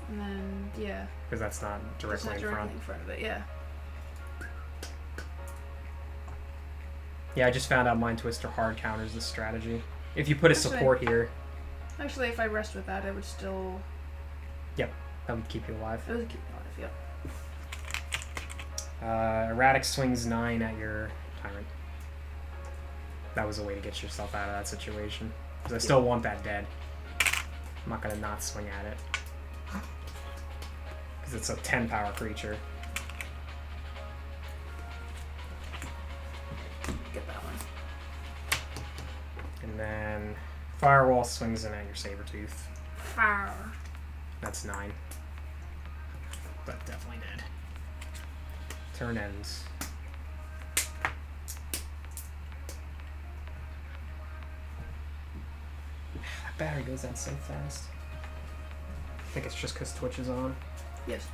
and then, yeah. Because that's not It's directly not in directly front. in front of it, yeah. Yeah, I just found out Mind Twister hard counters this strategy. If you put a support here, Actually, if I rest with that, it would still... that would keep you alive. It would keep me alive, yep. Erratic swings 9 at your Tyrant. That was a way to get yourself out of that situation. Because I still want that dead. I'm not going to not swing at it. Because it's a 10 power creature. Get that one. And then Firewall swings in at your Sabertooth. Fire. That's 9. But definitely dead. Turn ends. That battery goes out so fast. I think it's just because Twitch is on. Yes.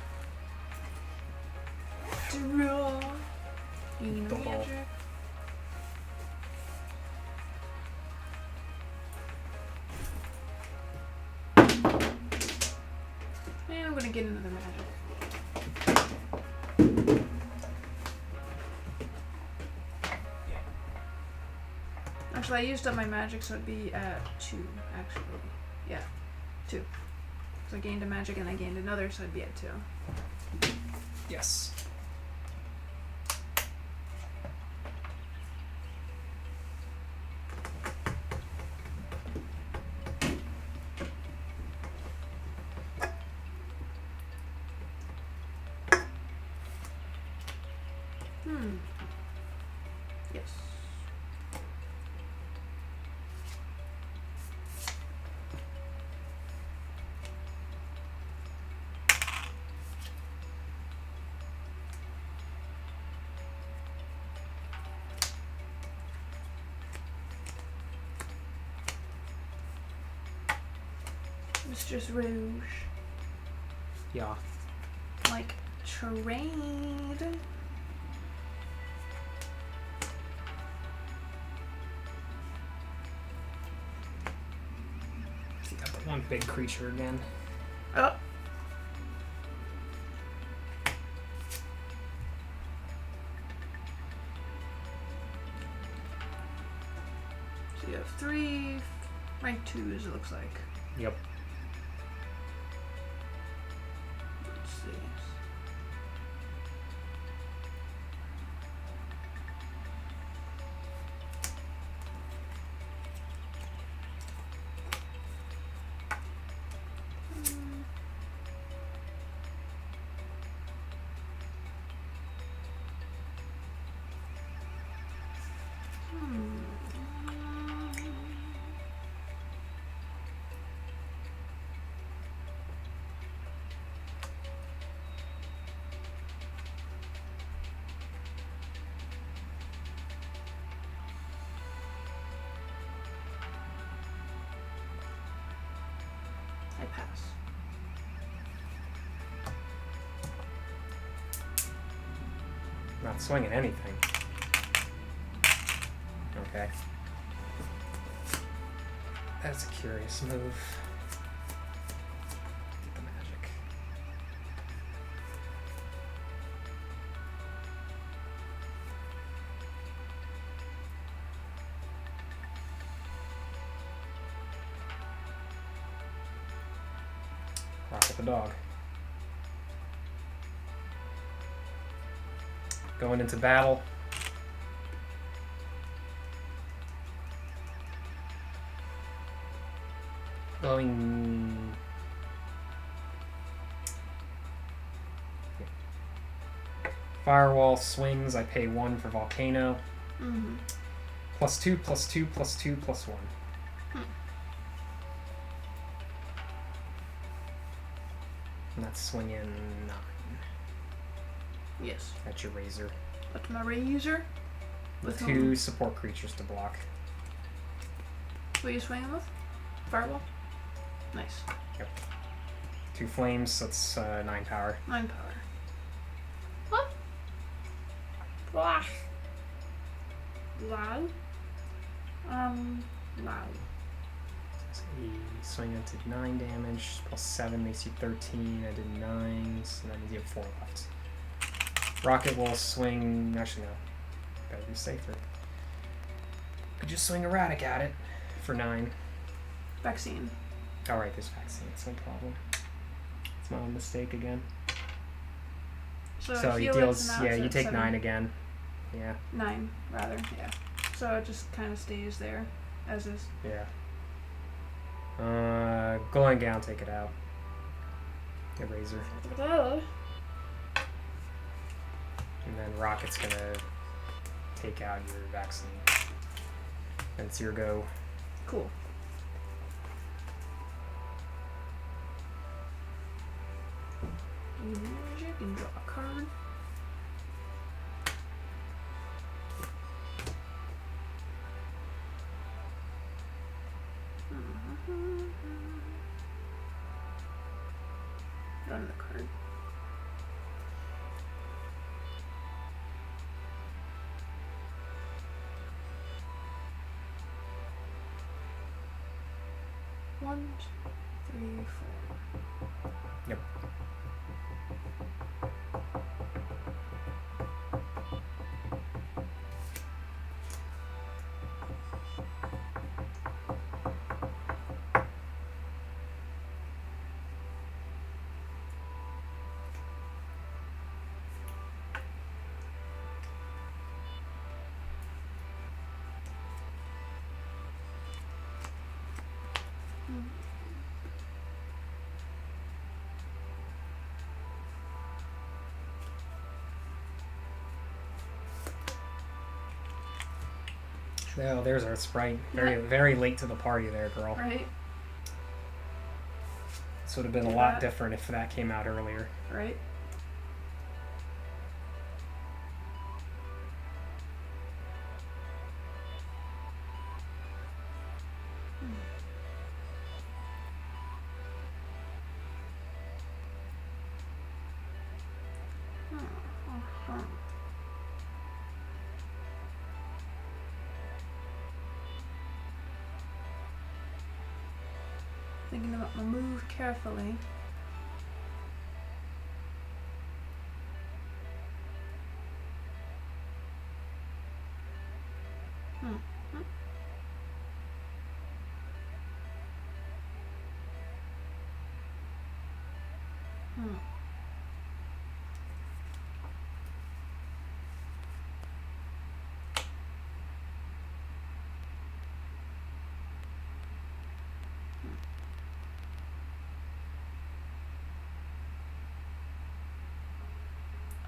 Draw. You The know ball. magic. And I'm gonna get another magic. Actually, I used up my magic, so it'd be at 2, actually. Yeah, 2. So I gained a magic and I gained another, so I'd be at 2. Yes. Yes. Mistress Rouge. Yeah. Like, trade. You got the one big creature again. Oh. So you have 3, Rank 2s, it looks like. Yep. Let's see. I pass. Not swinging anything. Okay. That's a curious move. Get the magic. Rocket the dog. Going into battle. Going. Firewall swings. I pay 1 for volcano. Mm-hmm. +2, +2, +2, +1. And that's swinging 9. Yes. That's your razor. That's my razor. With With 2 whom? support creatures to block. What are you swinging with? Fireball? Nice. 2 flames, that's 9 power. 9 power. What? Blah. Loud. Loud. So he swing into 9 damage, +7 makes you 13. I did 9, so that means you have 4 left. Rocket will swing. Actually, no. Better be safer. Could just swing erratic at it for 9. Vaccine. Alright, there's vaccine, it's no problem. It's my own mistake again. So he heal deals. it, so now Yeah, it's you at take 7. 9 again. Yeah. 9, rather, yeah. So it just kind of stays there, as is. Yeah. Glowing gown, take it out. Eraser. And then Rocket's gonna take out your vaccine. And it's your go. Cool. Magic and draw a card. Run the card. One, two, 3, 4. Yep. Oh, there's our sprite. Very late to the party there, girl. Right? This would have been a lot different if that came out earlier. Right? Thinking about my move carefully.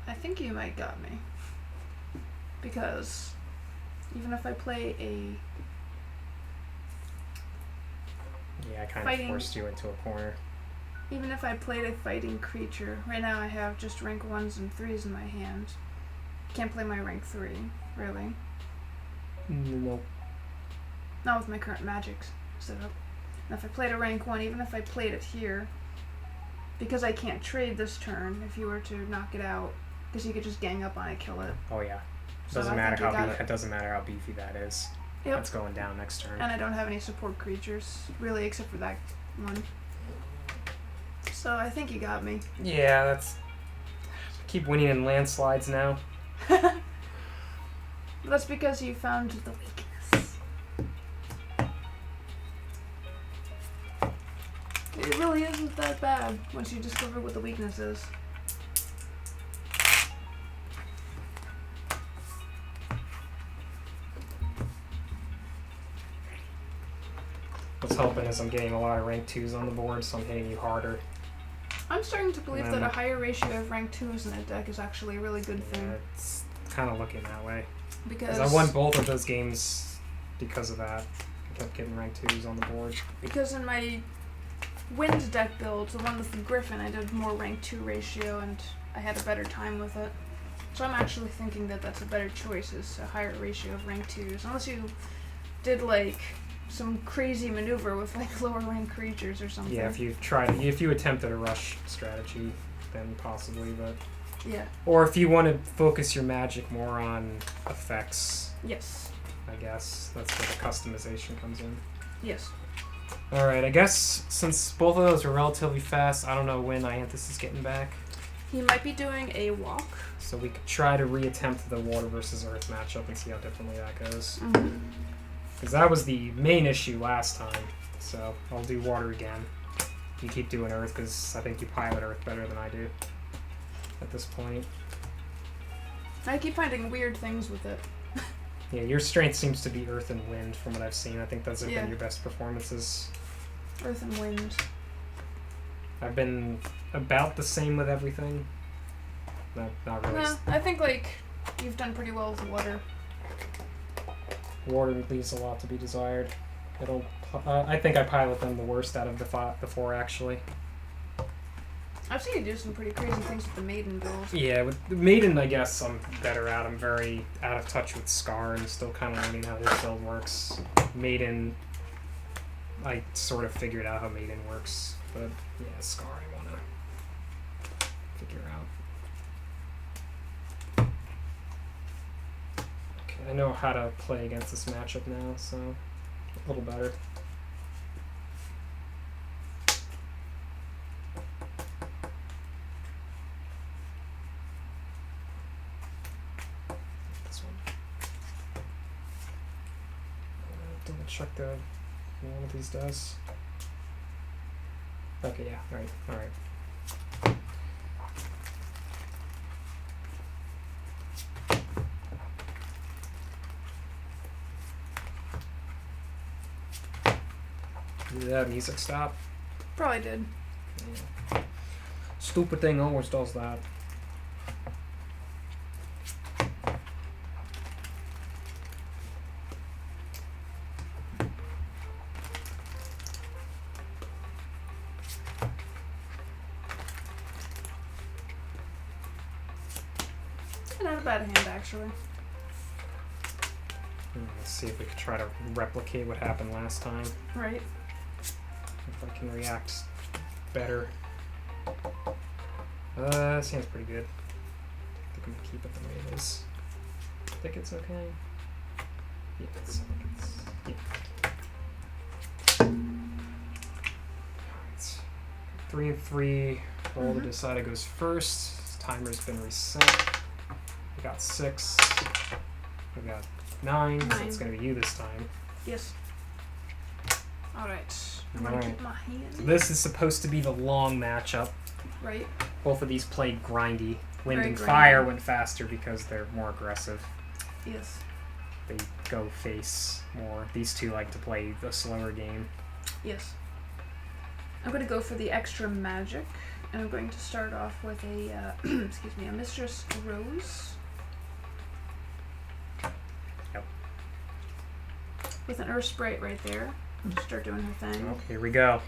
I think you might got me. Because even if I play a... Yeah, I kind of forced you into a corner. Even if I played a fighting creature, right now I have just rank 1s and 3s in my hand. Can't play my rank 3, really. Nope. Not with my current magic setup. And if I played a rank 1, even if I played it here, because I can't trade this turn, if you were to knock it out, because you could just gang up on it, kill it. Oh yeah. So Doesn't matter it doesn't matter how beefy that is. Yep. That's going down next turn. And I don't have any support creatures, really, except for that one. So I think you got me. Yeah, that's... Keep winning in landslides now. That's because you found the weakness. It really isn't that bad once you discover what the weakness is. What's helping is I'm getting a lot of rank 2s on the board, so I'm hitting you harder. I'm starting to believe that a higher ratio of rank 2s in a deck is actually a really good thing. It's kind of looking that way. Because I won both of those games because of that. I kept getting rank 2s on the board. Because in my wind deck build, the one with the Griffin, I did more rank 2 ratio and I had a better time with it. So I'm actually thinking that that's a better choice, is a higher ratio of rank 2s. Unless you did like some crazy maneuver with like lower rank creatures or something. Yeah, if you attempted a rush strategy, then possibly, but yeah. Or if you want to focus your magic more on effects. Yes. I guess that's where the customization comes in. Yes. All right, I guess since both of those are relatively fast, I don't know when Ianthus is getting back. He might be doing a walk. So we could try to reattempt the water versus earth matchup and see how differently that goes. Because that was the main issue last time, so I'll do water again. You keep doing earth, because I think you pilot earth better than I do at this point. I keep finding weird things with it. Yeah, your strength seems to be earth and wind from what I've seen. I think those have been your best performances. Earth and wind. I've been about the same with everything. Not really. Nah, I think like you've done pretty well with water. Water leaves a lot to be desired. I think I pilot them the worst out of the four, actually. I've seen you do some pretty crazy things with the Maiden build. Yeah, with the Maiden, I guess I'm better at. I'm very out of touch with Scar and still kind of learning how his build works. Maiden, I sort of figured out how Maiden works, but yeah, Scar I want to figure out. I know how to play against this matchup now, so a little better. This one. Double check the one of these does. Okay, yeah, all right. Did that music stop? Probably did. Yeah. Stupid thing always does that. Not a bad hand, actually. Let's see if we can try to replicate what happened last time. Right. If I can react better. This hand's pretty good. I think I'm gonna keep it the way it is. I think it's okay. Yeah, Alright. 3 and 3. Roll to decide it goes first. This timer's been reset. We got 6. We got 9. So it's gonna be you this time. Yes. Alright. I'm All gonna right. keep my hand. This is supposed to be the long matchup. Right. Both of these play grindy. Wind Very and grindy. fire went faster because they're more aggressive. Yes. They go face more. These two like to play the slower game. Yes. I'm going to go for the extra magic, and I'm going to start off with a, excuse me, a Mistress Rose. Yep. With an Earth Sprite right there. Just start doing her thing. Oh, here we go.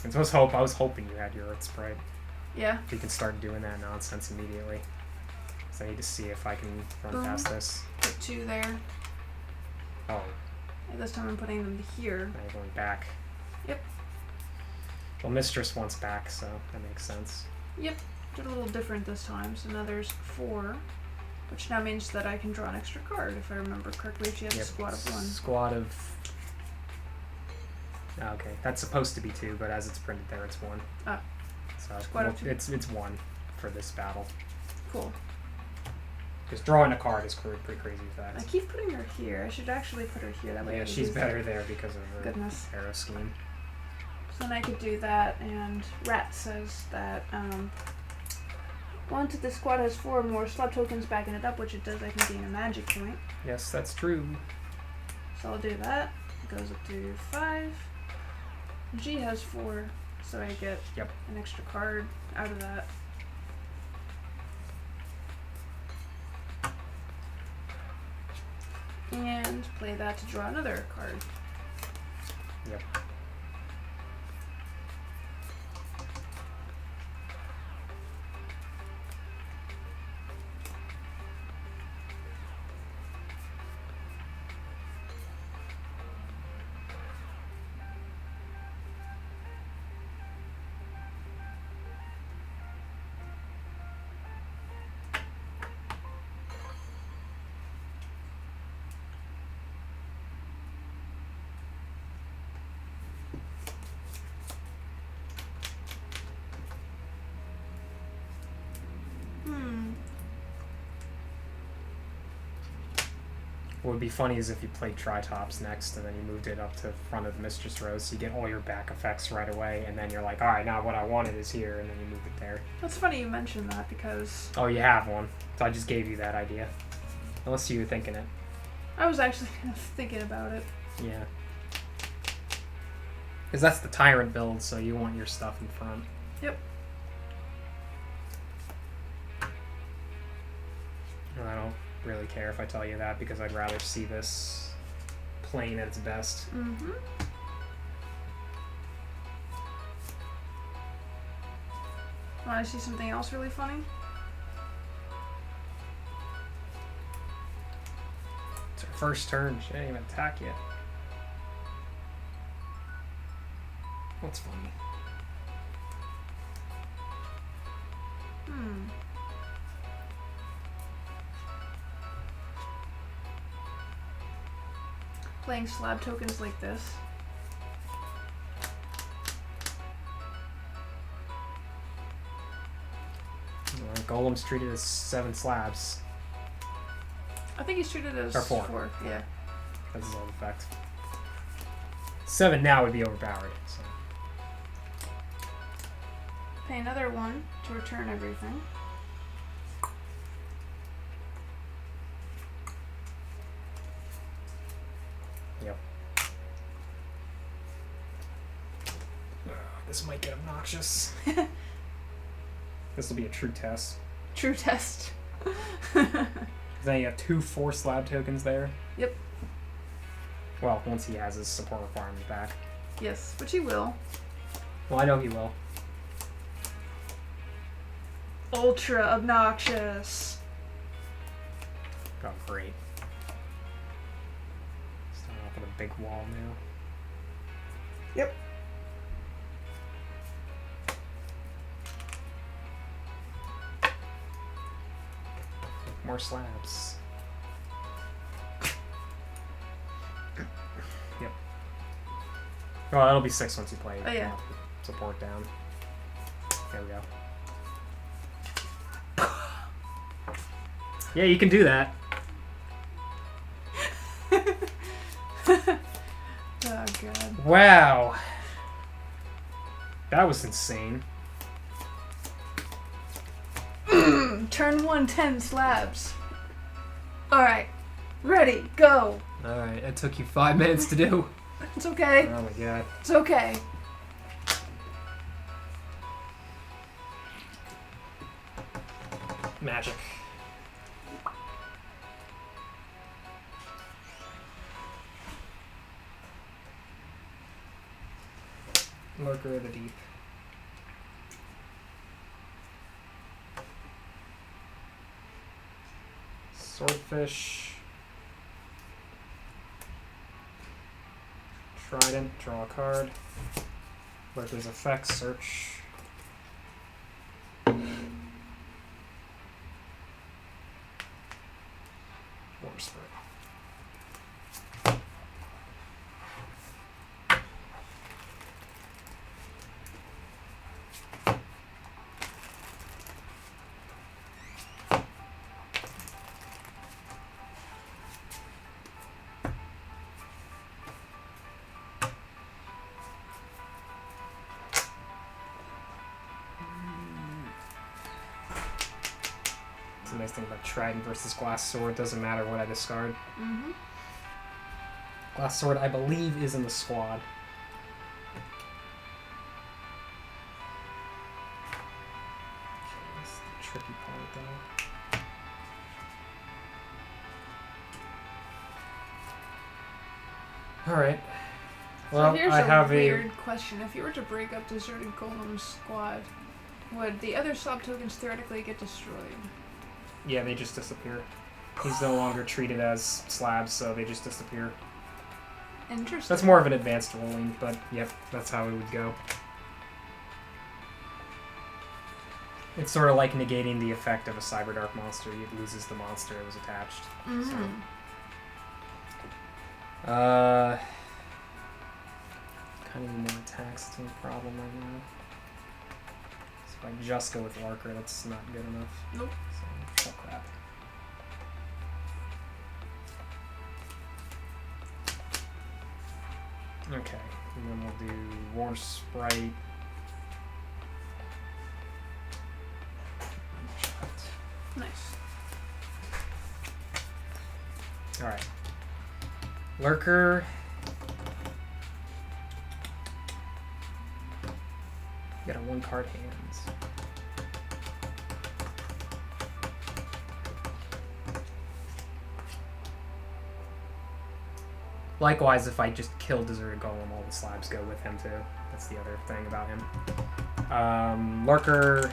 I was hoping you had your Earth Sprite. Yeah. You can start doing that nonsense immediately. So I need to see if I can run Boom. past this. Put 2 there. Oh, And this time I'm putting them here. now you're going back. Yep. Well, Mistress wants back, so that makes sense. Yep. Did a little different this time. So now there's 4. Which now means that I can draw an extra card, if I remember correctly, if she has a squad of 1. Squad of... Okay, that's supposed to be 2, but as it's printed there, it's 1. Ah. So Squad of 2. it's 1 for this battle. Cool. Because drawing a card is pretty crazy fast. I keep putting her here. I should actually put her here. That way I Yeah, can she's use better there because of her Goodness. arrow scheme. So then I could do that, and Rat says that once the squad has 4 more slot tokens backing it up, which it does, I can gain a magic point. Yes, that's true. So I'll do that. It goes up to 5. G has 4, so I get an extra card out of that. And play that to draw another card. Yep. What would be funny is if you played Tritops next and then you moved it up to front of Mistress Rose, so you get all your back effects right away, and then you're like, alright, now what I wanted is here, and then you move it there. That's funny you mentioned that because... Oh, you have one. So I just gave you that idea. Unless you were thinking it. I was actually thinking about it. Yeah. Because that's the Tyrant build, so you want your stuff in front. Yep. I don't really care if I tell you that, because I'd rather see this plain at its best. Mm-hmm. Want to see something else really funny? It's her first turn. She didn't even attack yet. What's funny? Playing slab tokens like this. Golem's treated as 7 slabs. I think he's treated as Or 4. Yeah. That's his own effect. 7 now would be overpowered. So. Pay another 1 to return everything. Yep. This might get obnoxious. This will be a true test. True test. Then you have 2 4 slab tokens there. Yep. Well, once he has his support requirement back. Yes, which he will. Well, I know he will. Ultra obnoxious. Oh, great. Starting off with a big wall now. Yep. More slabs. Yep. Well, that'll be 6 once you play. Oh, yeah. Support down. There we go. Yeah, you can do that. Oh, God. Wow. That was insane. turn 1, 10 slabs. Alright. Ready, go. Alright, it took you 5 minutes to do. It's okay. Oh my god. It's okay. Magic. Lurker of the Deep. Swordfish. Trident, draw a card. Lurker's effects, search. Water Spirit. That's the nice thing about Trident versus Glass Sword. Doesn't matter what I discard. Mm-hmm. Glass Sword, I believe, is in the squad. Okay, that's the tricky part, though. Alright. Well, so here's I have a weird question. If you were to break up Deserted Golem's squad, would the other slab tokens theoretically get destroyed? Yeah, they just disappear. He's no longer treated as slabs, so they just disappear. Interesting. That's more of an advanced rolling, but yep, that's how it would go. It's sort of like negating the effect of a Cyberdark monster. It loses the monster it was attached. Mm-hmm. So. Kind of need more attacks. It's a problem right now. So if I just go with Lurker, that's not good enough. Nope. So, oh crap. Okay, and then we'll do War Sprite. Nice. Alright. Lurker. You got a 1-card hands. Likewise, if I just kill Deserted Golem, all the slabs go with him too. That's the other thing about him. Lurker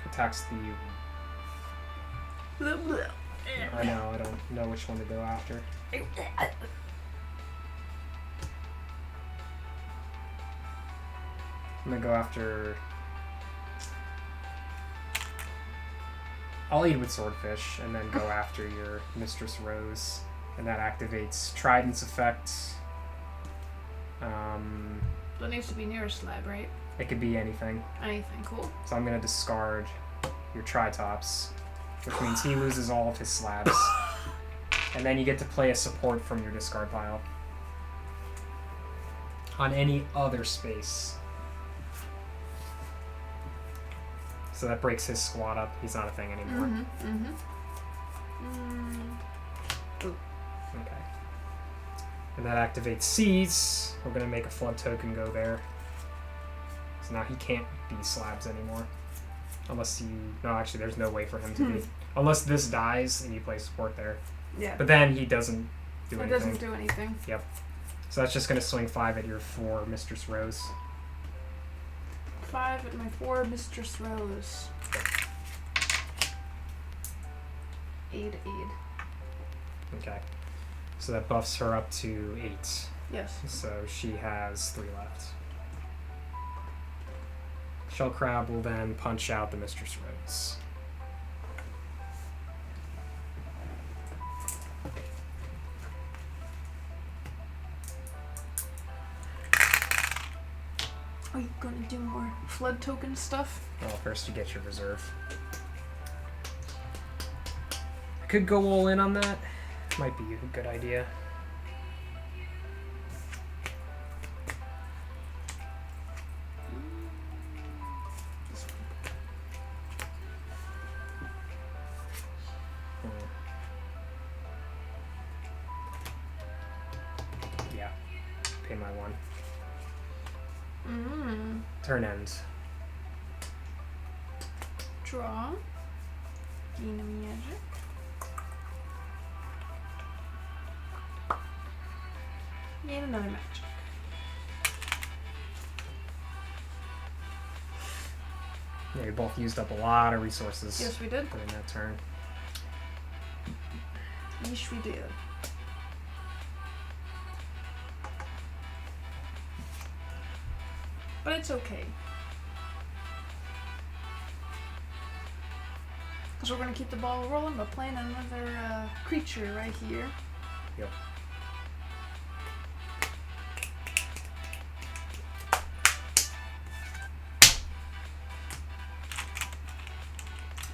attacks the... I know, I don't know which one to go after. I'm gonna go after... I'll lead with Swordfish and then go after your Mistress Rose. And that activates Trident's effect. That needs to be near a slab, right? It could be anything. Anything, cool. So I'm gonna discard your Tritops, which means he loses all of his slabs. And then you get to play a support from your discard pile. On any other space. So that breaks his squad up. He's not a thing anymore. Mm-hmm. Okay. And that activates Seize. We're going to make a flood token go there. So now he can't be slabs anymore. Unless you... No, actually, there's no way for him to be. Unless this dies and you play support there. Yeah. But then he doesn't do anything. It doesn't do anything. Yep. So that's just going to swing 5 at your 4 Mistress Rose. 5 at my 4 Mistress Rose. Aid. Okay. So that buffs her up to 8. Yes. So she has 3 left. Shell Crab will then punch out the Mistress Rose. Are you gonna do more flood token stuff? Well, first you get your reserve. I could go all in on that. Might be a good idea. pay my 1. Mm. Turn ends. Draw. Gain a magic. Gain another magic. Yeah, we both used up a lot of resources. Yes, we did. During that turn. Yes, we did. But it's okay. Because we're going to keep the ball rolling by playing another creature right here. Yep.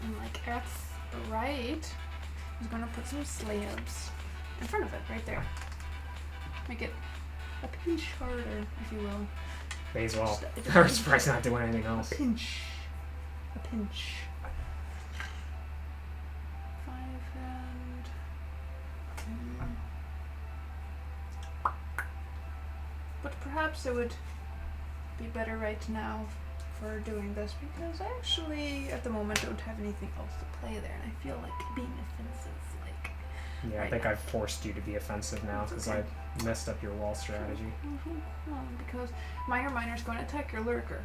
And like at the right, he's going to put some slabs in front of it, right there. Make it a pinch harder, if you will. May as well. Just I was surprised not doing anything else. A pinch. A pinch. 5 and... But perhaps it would be better right now for doing this because I actually, at the moment, don't have anything else to play there, and I feel like being offensive, like... Yeah, right I think now. I've forced you to be offensive now because Okay. I messed up your wall strategy. Because Miner's going to attack your lurker.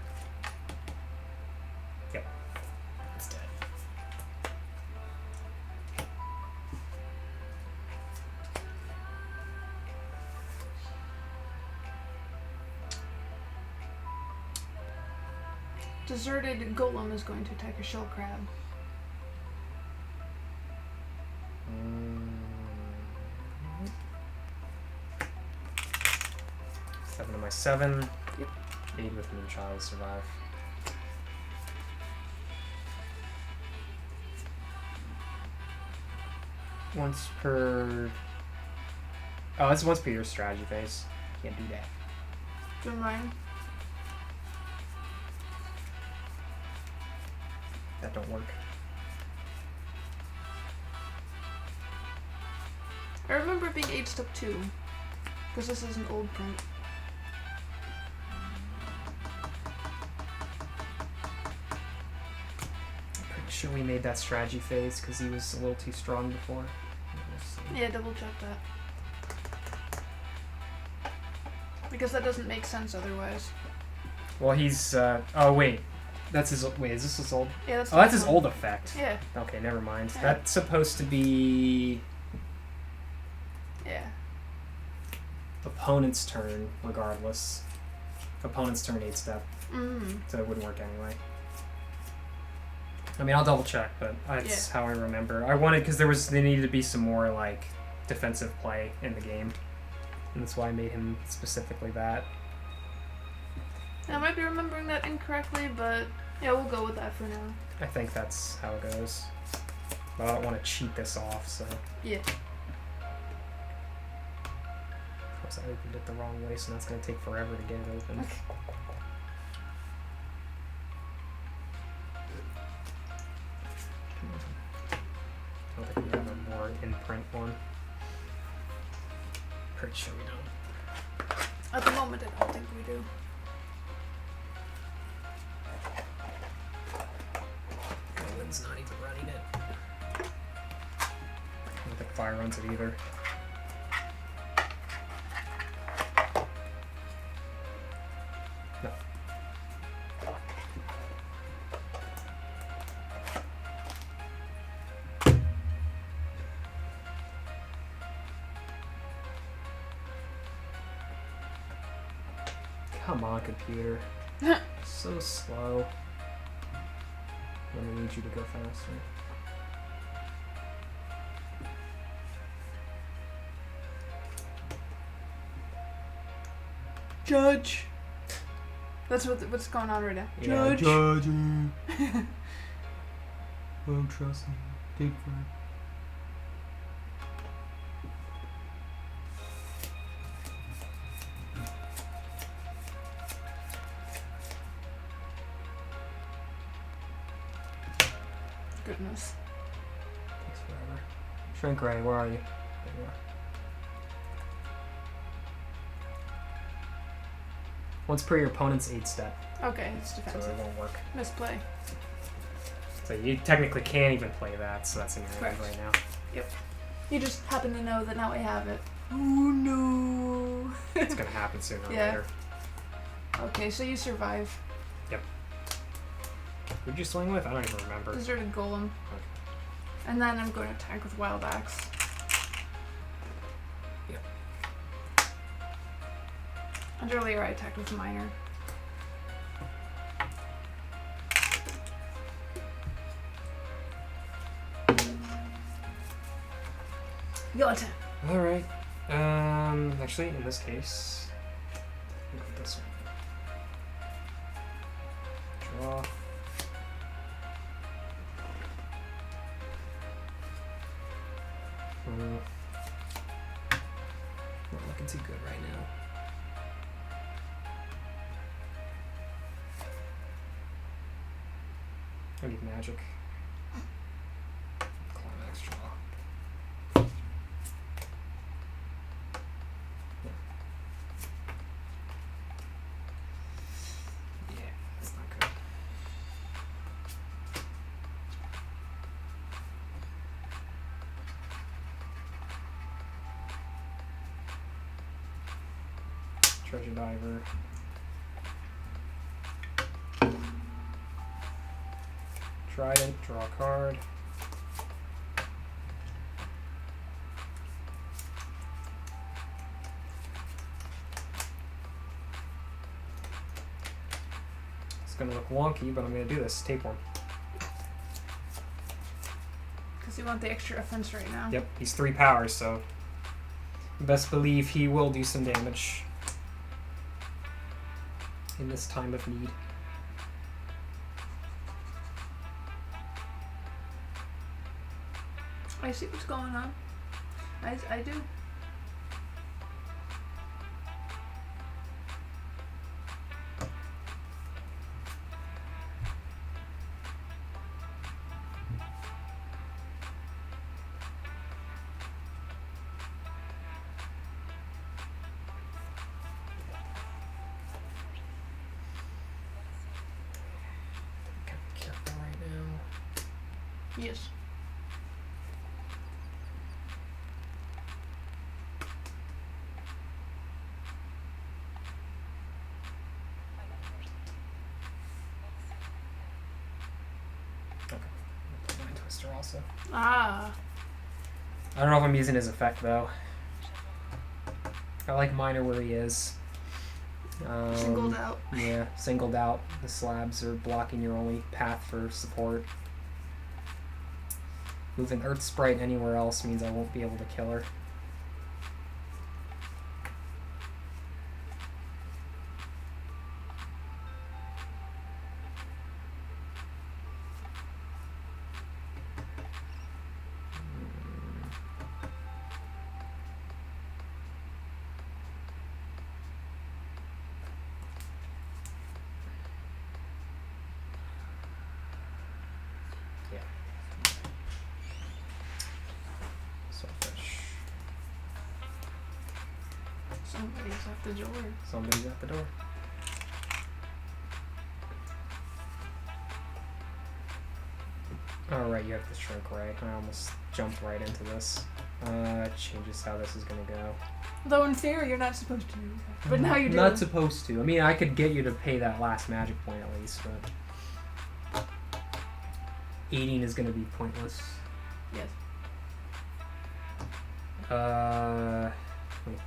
Yep. It's dead. Deserted Golem is going to attack your shell crab. 7 to my 7. Yep. 8 with Moonchild survive. Once per... Oh, it's once per your strategy phase. Can't do that. Doing mine. That don't work. I remember it being 8 step 2. Because this is an old print. Pretty sure we made that strategy phase because he was a little too strong before. We'll see. Yeah, double check that. Because that doesn't make sense otherwise. Well, he's... oh, wait. That's his... Wait, is this his old... Yeah, that's Oh, that's his one. old effect. Yeah. Okay, never mind. Yeah. That's supposed to be... Yeah. Opponent's turn, regardless. Opponent's turn 8 step, Mm. so it wouldn't work anyway. I mean, I'll double check, but that's how I remember. I wanted, because there needed to be some more, like, defensive play in the game. And that's why I made him specifically that. I might be remembering that incorrectly, but yeah, we'll go with that for now. I think that's how it goes. But I don't want to cheat this off, so... Yeah. Of course, I opened it the wrong way, so that's going to take forever to get it open. Okay. I don't think we have a more in-print one. Pretty sure we don't. At the moment, I don't think we do. Owen's not even running it. I don't think Fire runs it either. No. Come on, computer. So slow. I'm gonna need you to go faster. Judge. That's what's going on right now. Yeah, Judge. Judging. Don't trust me. Big friend. Goodness. Takes forever. Shrink Ray, where are you? There you are. Once per your opponent's aid step. Okay, it's So defensive. it won't work. Misplay. So you technically can't even play that, so that's in your hand Correct. right now. Yep. You just happen to know that now I have it. Oh no. It's gonna happen sooner or Yeah. later. Okay, so you survive. Who'd you swing with? I don't even remember. Deserted Golem. Okay. And then I'm going to attack with Wild Axe. Yep. And earlier I attacked with Miner. Your turn. Alright. Actually, in this case, I'll go this one. Draw. Not looking too good right now. I need magic. Climax draw. Yeah, that's not good. Treasure Diver. Trident, draw a card. It's gonna look wonky, but I'm gonna do this. Tapeworm. Because you want the extra offense right now. Yep, he's 3 powers, so best believe he will do some damage in this time of need. I see what's going on. I do. Gotta be careful right now. Yes. Mind Twister also. Ah. I don't know if I'm using his effect though. I like Miner where he is. Singled out. Yeah, singled out. The slabs are blocking your only path for support. Moving Earth Sprite anywhere else means I won't be able to kill her. Selfish. Somebody's at the door. Somebody's at the door. Alright, you have the Shrink Ray. I almost jumped right into this. Changes how this is gonna go. Though in theory you're not supposed to do that. But now you do. Not supposed to. I mean, I could get you to pay that last magic point at least, but aiding is gonna be pointless. Yes. Wait.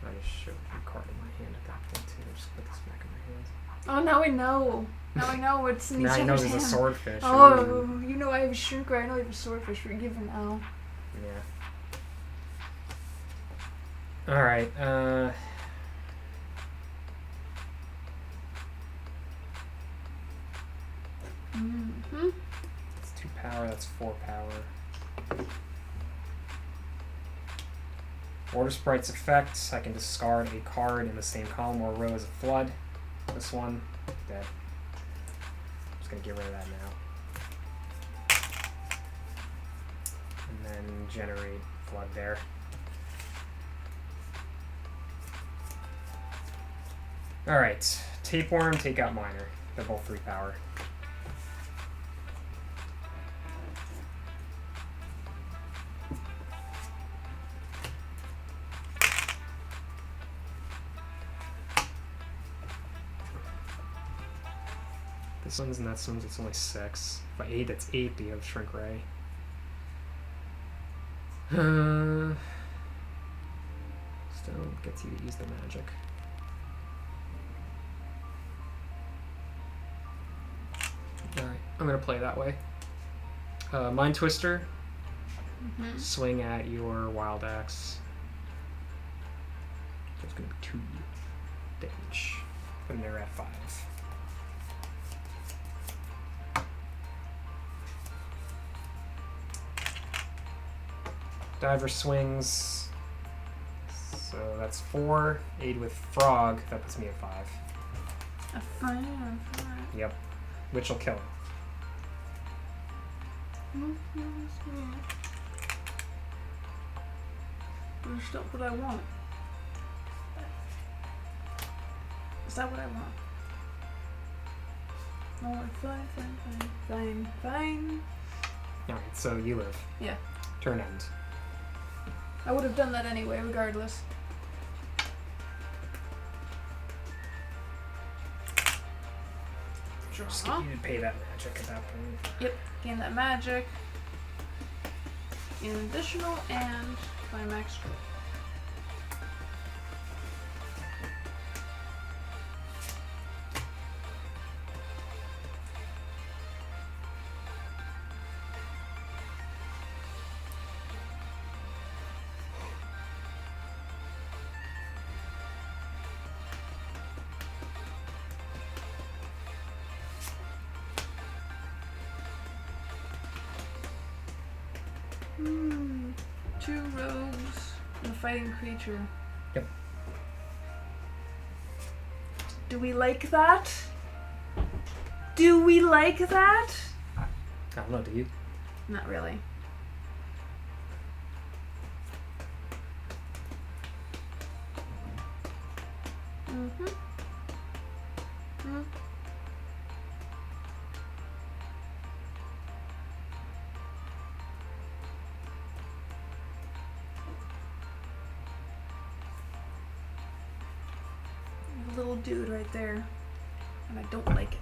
I just showed a card in my hand at that point too. Just put this back in my hand. Oh, now we know. Now I know what's in each Now I know other's there's a hand. swordfish. Oh, Ooh. you know I have a Shrink Ray. I know you have a swordfish. We're given now. Yeah. Alright, Mm-hmm. it's 2 power, that's 4 power. Order Sprite's effects, I can discard a card in the same column or row as a flood. This one, dead. I'm just gonna get rid of that now. And then generate flood there. Alright. Tapeworm, take out Miner. They're both 3 power. This one's and that one's, it's only 6. By 8, that's 8, but you have Shrink Ray. Still gets you to use the magic. Alright, I'm gonna play that way. Mind Twister. Swing at your Wild Axe. So it's gonna be 2 damage. And they're at 5. Diver swings. So that's 4. 8 with Frog. That puts me at 5. A 5. Yep. Which will kill it. That's not what I want. Is that what I want? Oh, fine. Alright, so you live. Yeah. Turn end. I would have done that anyway, regardless. Just get you to pay that magic at that point. Yep, gain that magic. Gain an additional and climax. Two rogues and a fighting creature. Yep. Do we like that? Do we like that? I don't know, do you? Not really. Little dude right there, and I don't like it.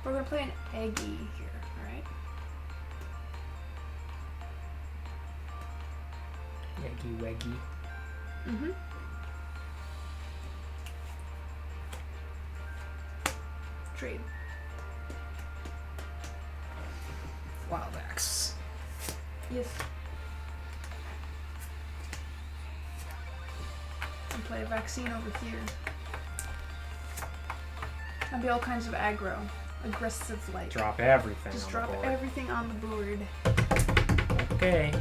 We're gonna play an Eggy here, alright? Eggy Weggy. Trade. Wild Axe. Yes. And play a vaccine over here. And be all kinds of aggro. Aggressive like. Drop everything Just on drop the board. everything on the board. Okay.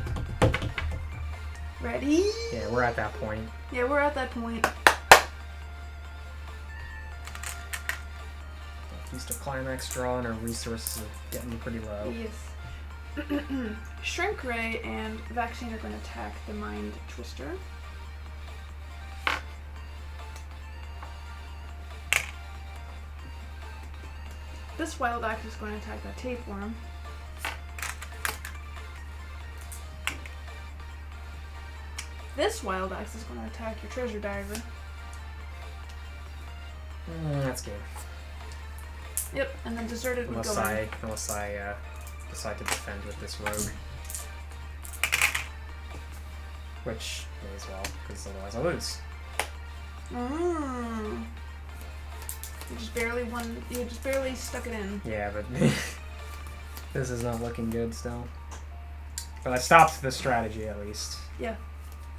Ready? Yeah, we're at that point. Yeah, we're at that point. Used to climax draw and our resources are getting pretty low. Yes. Shrink Ray and Vaccine are going to attack the Mind Twister. This Wild Axe is going to attack that Tapeworm. This Wild Axe is going to attack your Treasure Diver. That's good. Yep, and then Deserted would go in. Unless I decide to defend with this rogue. Which may as well, because otherwise I'll lose. You just barely won. You just barely stuck it in. Yeah, but this is not looking good still. But I stopped the strategy at least. Yeah.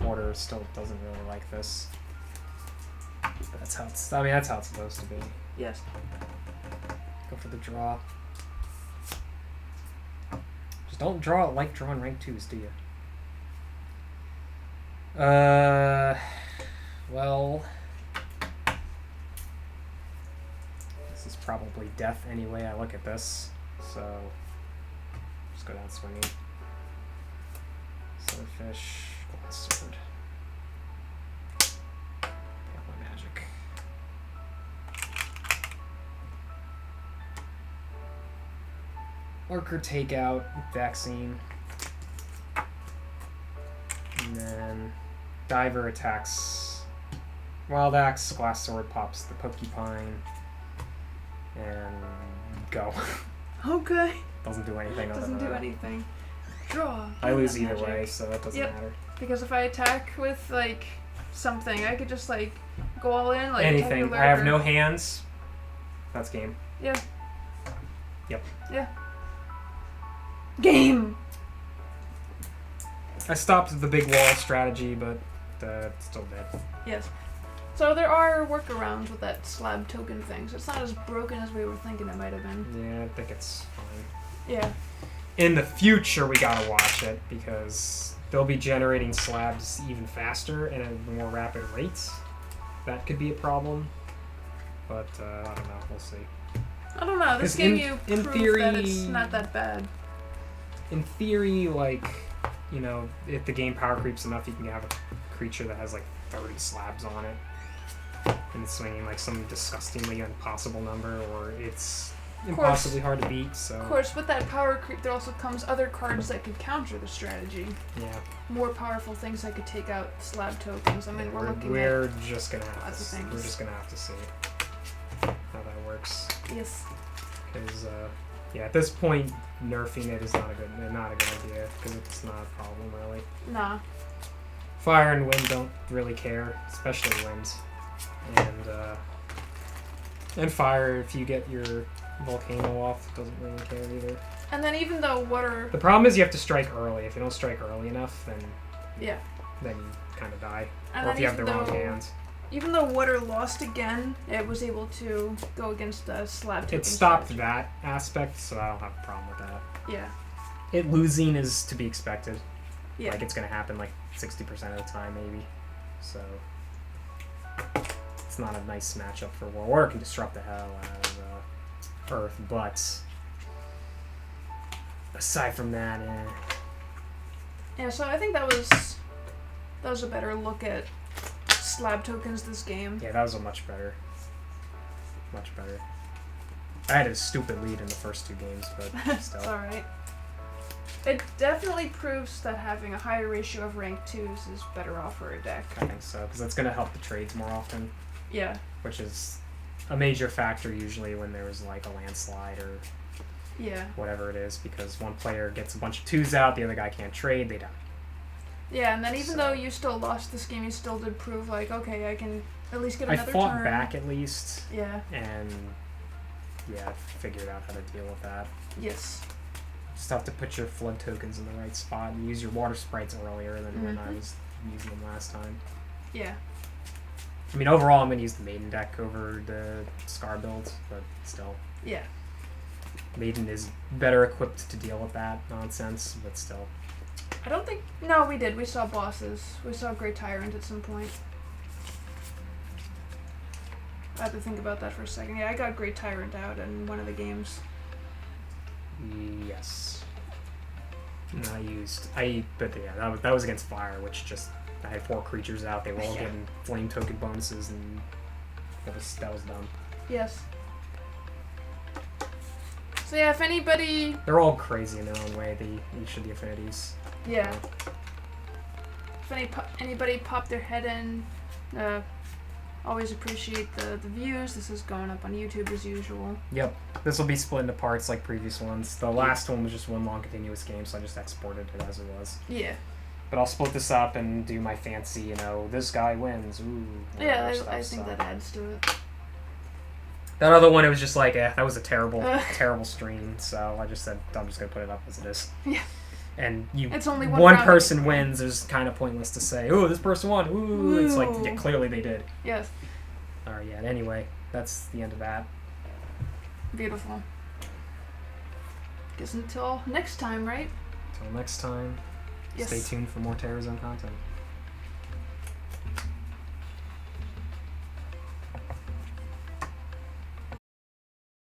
Order still doesn't really like this. But that's how it's. I mean, that's how it's supposed to be. Yes. Go for the draw. Just don't draw it like drawing rank 2s, do you? Well, this is probably death anyway. I look at this, so just go down swinging. Swordfish, glass sword. Lurker takeout, vaccine. And then Diver attacks Wild Axe, Glass Sword pops the Porcupine, and go. Okay. Doesn't do anything other Doesn't than do that. anything. Draw. I lose either Magic. way, so that doesn't matter. Because if I attack with, like, something, I could just, like, go all in, like, attack Anything. your I have lurker. no hands. That's game. Yeah. Yep. Yeah. Game! I stopped the big wall strategy, but it's still dead. Yes. So there are workarounds with that slab token thing, so it's not as broken as we were thinking it might have been. Yeah, I think it's fine. Yeah. In the future, we gotta watch it, because they'll be generating slabs even faster and at more rapid rates. That could be a problem. But, I don't know. We'll see. I don't know. This 'Cause gave in- you in proof theory- that it's not that bad. In theory, like, you know, if the game power creeps enough, you can have a creature that has, like, 30 slabs on it. And it's swinging, like, some disgustingly impossible number, or it's impossibly hard to beat, so... Of course, with that power creep, there also comes other cards that could counter the strategy. Yeah. More powerful things that could take out slab tokens. I mean, we're looking we're at just gonna have lots of to. things. We're just gonna have to see how that works. Yes. Because yeah, at this point, nerfing it is not a good idea because it's not a problem really. Nah. Fire and wind don't really care, especially wind, and fire. If you get your volcano off, doesn't really care either. And then even though water... The problem is you have to strike early. If you don't strike early enough, then Yeah. then you kind of die. And Or if then you have the even wrong though- hands. Even though water lost again, it was able to go against the slab token It stopped strategy. that aspect, so I don't have a problem with that. Yeah. It losing is to be expected. Yeah. Like, it's going to happen like 60% of the time, maybe. So, it's not a nice matchup for War. War can disrupt the hell out of Earth, but aside from that, Yeah, so I think that was a better look at slab tokens this game. yeah, that was a much better. I had a stupid lead in the first two games, but still. It's alright. It definitely proves that having a higher ratio of rank 2s is better off for a deck. I think so, because that's going to help the trades more often, Yeah. which is a major factor usually when there was like a landslide or Yeah. whatever it is, because one player gets a bunch of 2s out, the other guy can't trade, they die. Yeah, and then even So- though you still lost this game, you still did prove, like, okay, I can at least get I another fought turn. back at least, Yeah. and yeah, I figured out how to deal with that. Yes. Just have to put your flood tokens in the right spot and use your water sprites earlier than when I Mhm. was using them last time. Yeah. I mean, overall, I'm going to use the Maiden deck over the Scar build, but still. Yeah. Maiden is better equipped to deal with that nonsense, but still. I don't think... No, we did. We saw bosses. We saw Great Tyrant at some point. I have to think about that for a second. Yeah, I got Great Tyrant out in one of the games. Yes. And but yeah, that was against fire, which just, I had 4 creatures out, they were all Yeah. getting flame token bonuses, and that was dumb. Yes. So yeah, if anybody... They're all crazy in their own way, each of the affinities. Yeah. If anybody popped their head in, always appreciate the views. This is going up on YouTube as usual. Yep. This will be split into parts like previous ones. The last one was just one long continuous game, so I just exported it as it was. Yeah. But I'll split this up and do my fancy, this guy wins. Ooh. Yeah, whatever I stuff, think so. that adds to it. That other one, it was just like, that was a terrible stream, so I just said, I'm just going to put it up as it is. Yeah. And It's only one one round. person wins, it's kind of pointless to say, oh, this person won, ooh. It's like, yeah, Ooh. clearly they did. Yes. Alright, yeah, anyway, that's the end of that. Beautiful. Guess until next time, right? Until next time, Yes. stay tuned for more TerraZone content.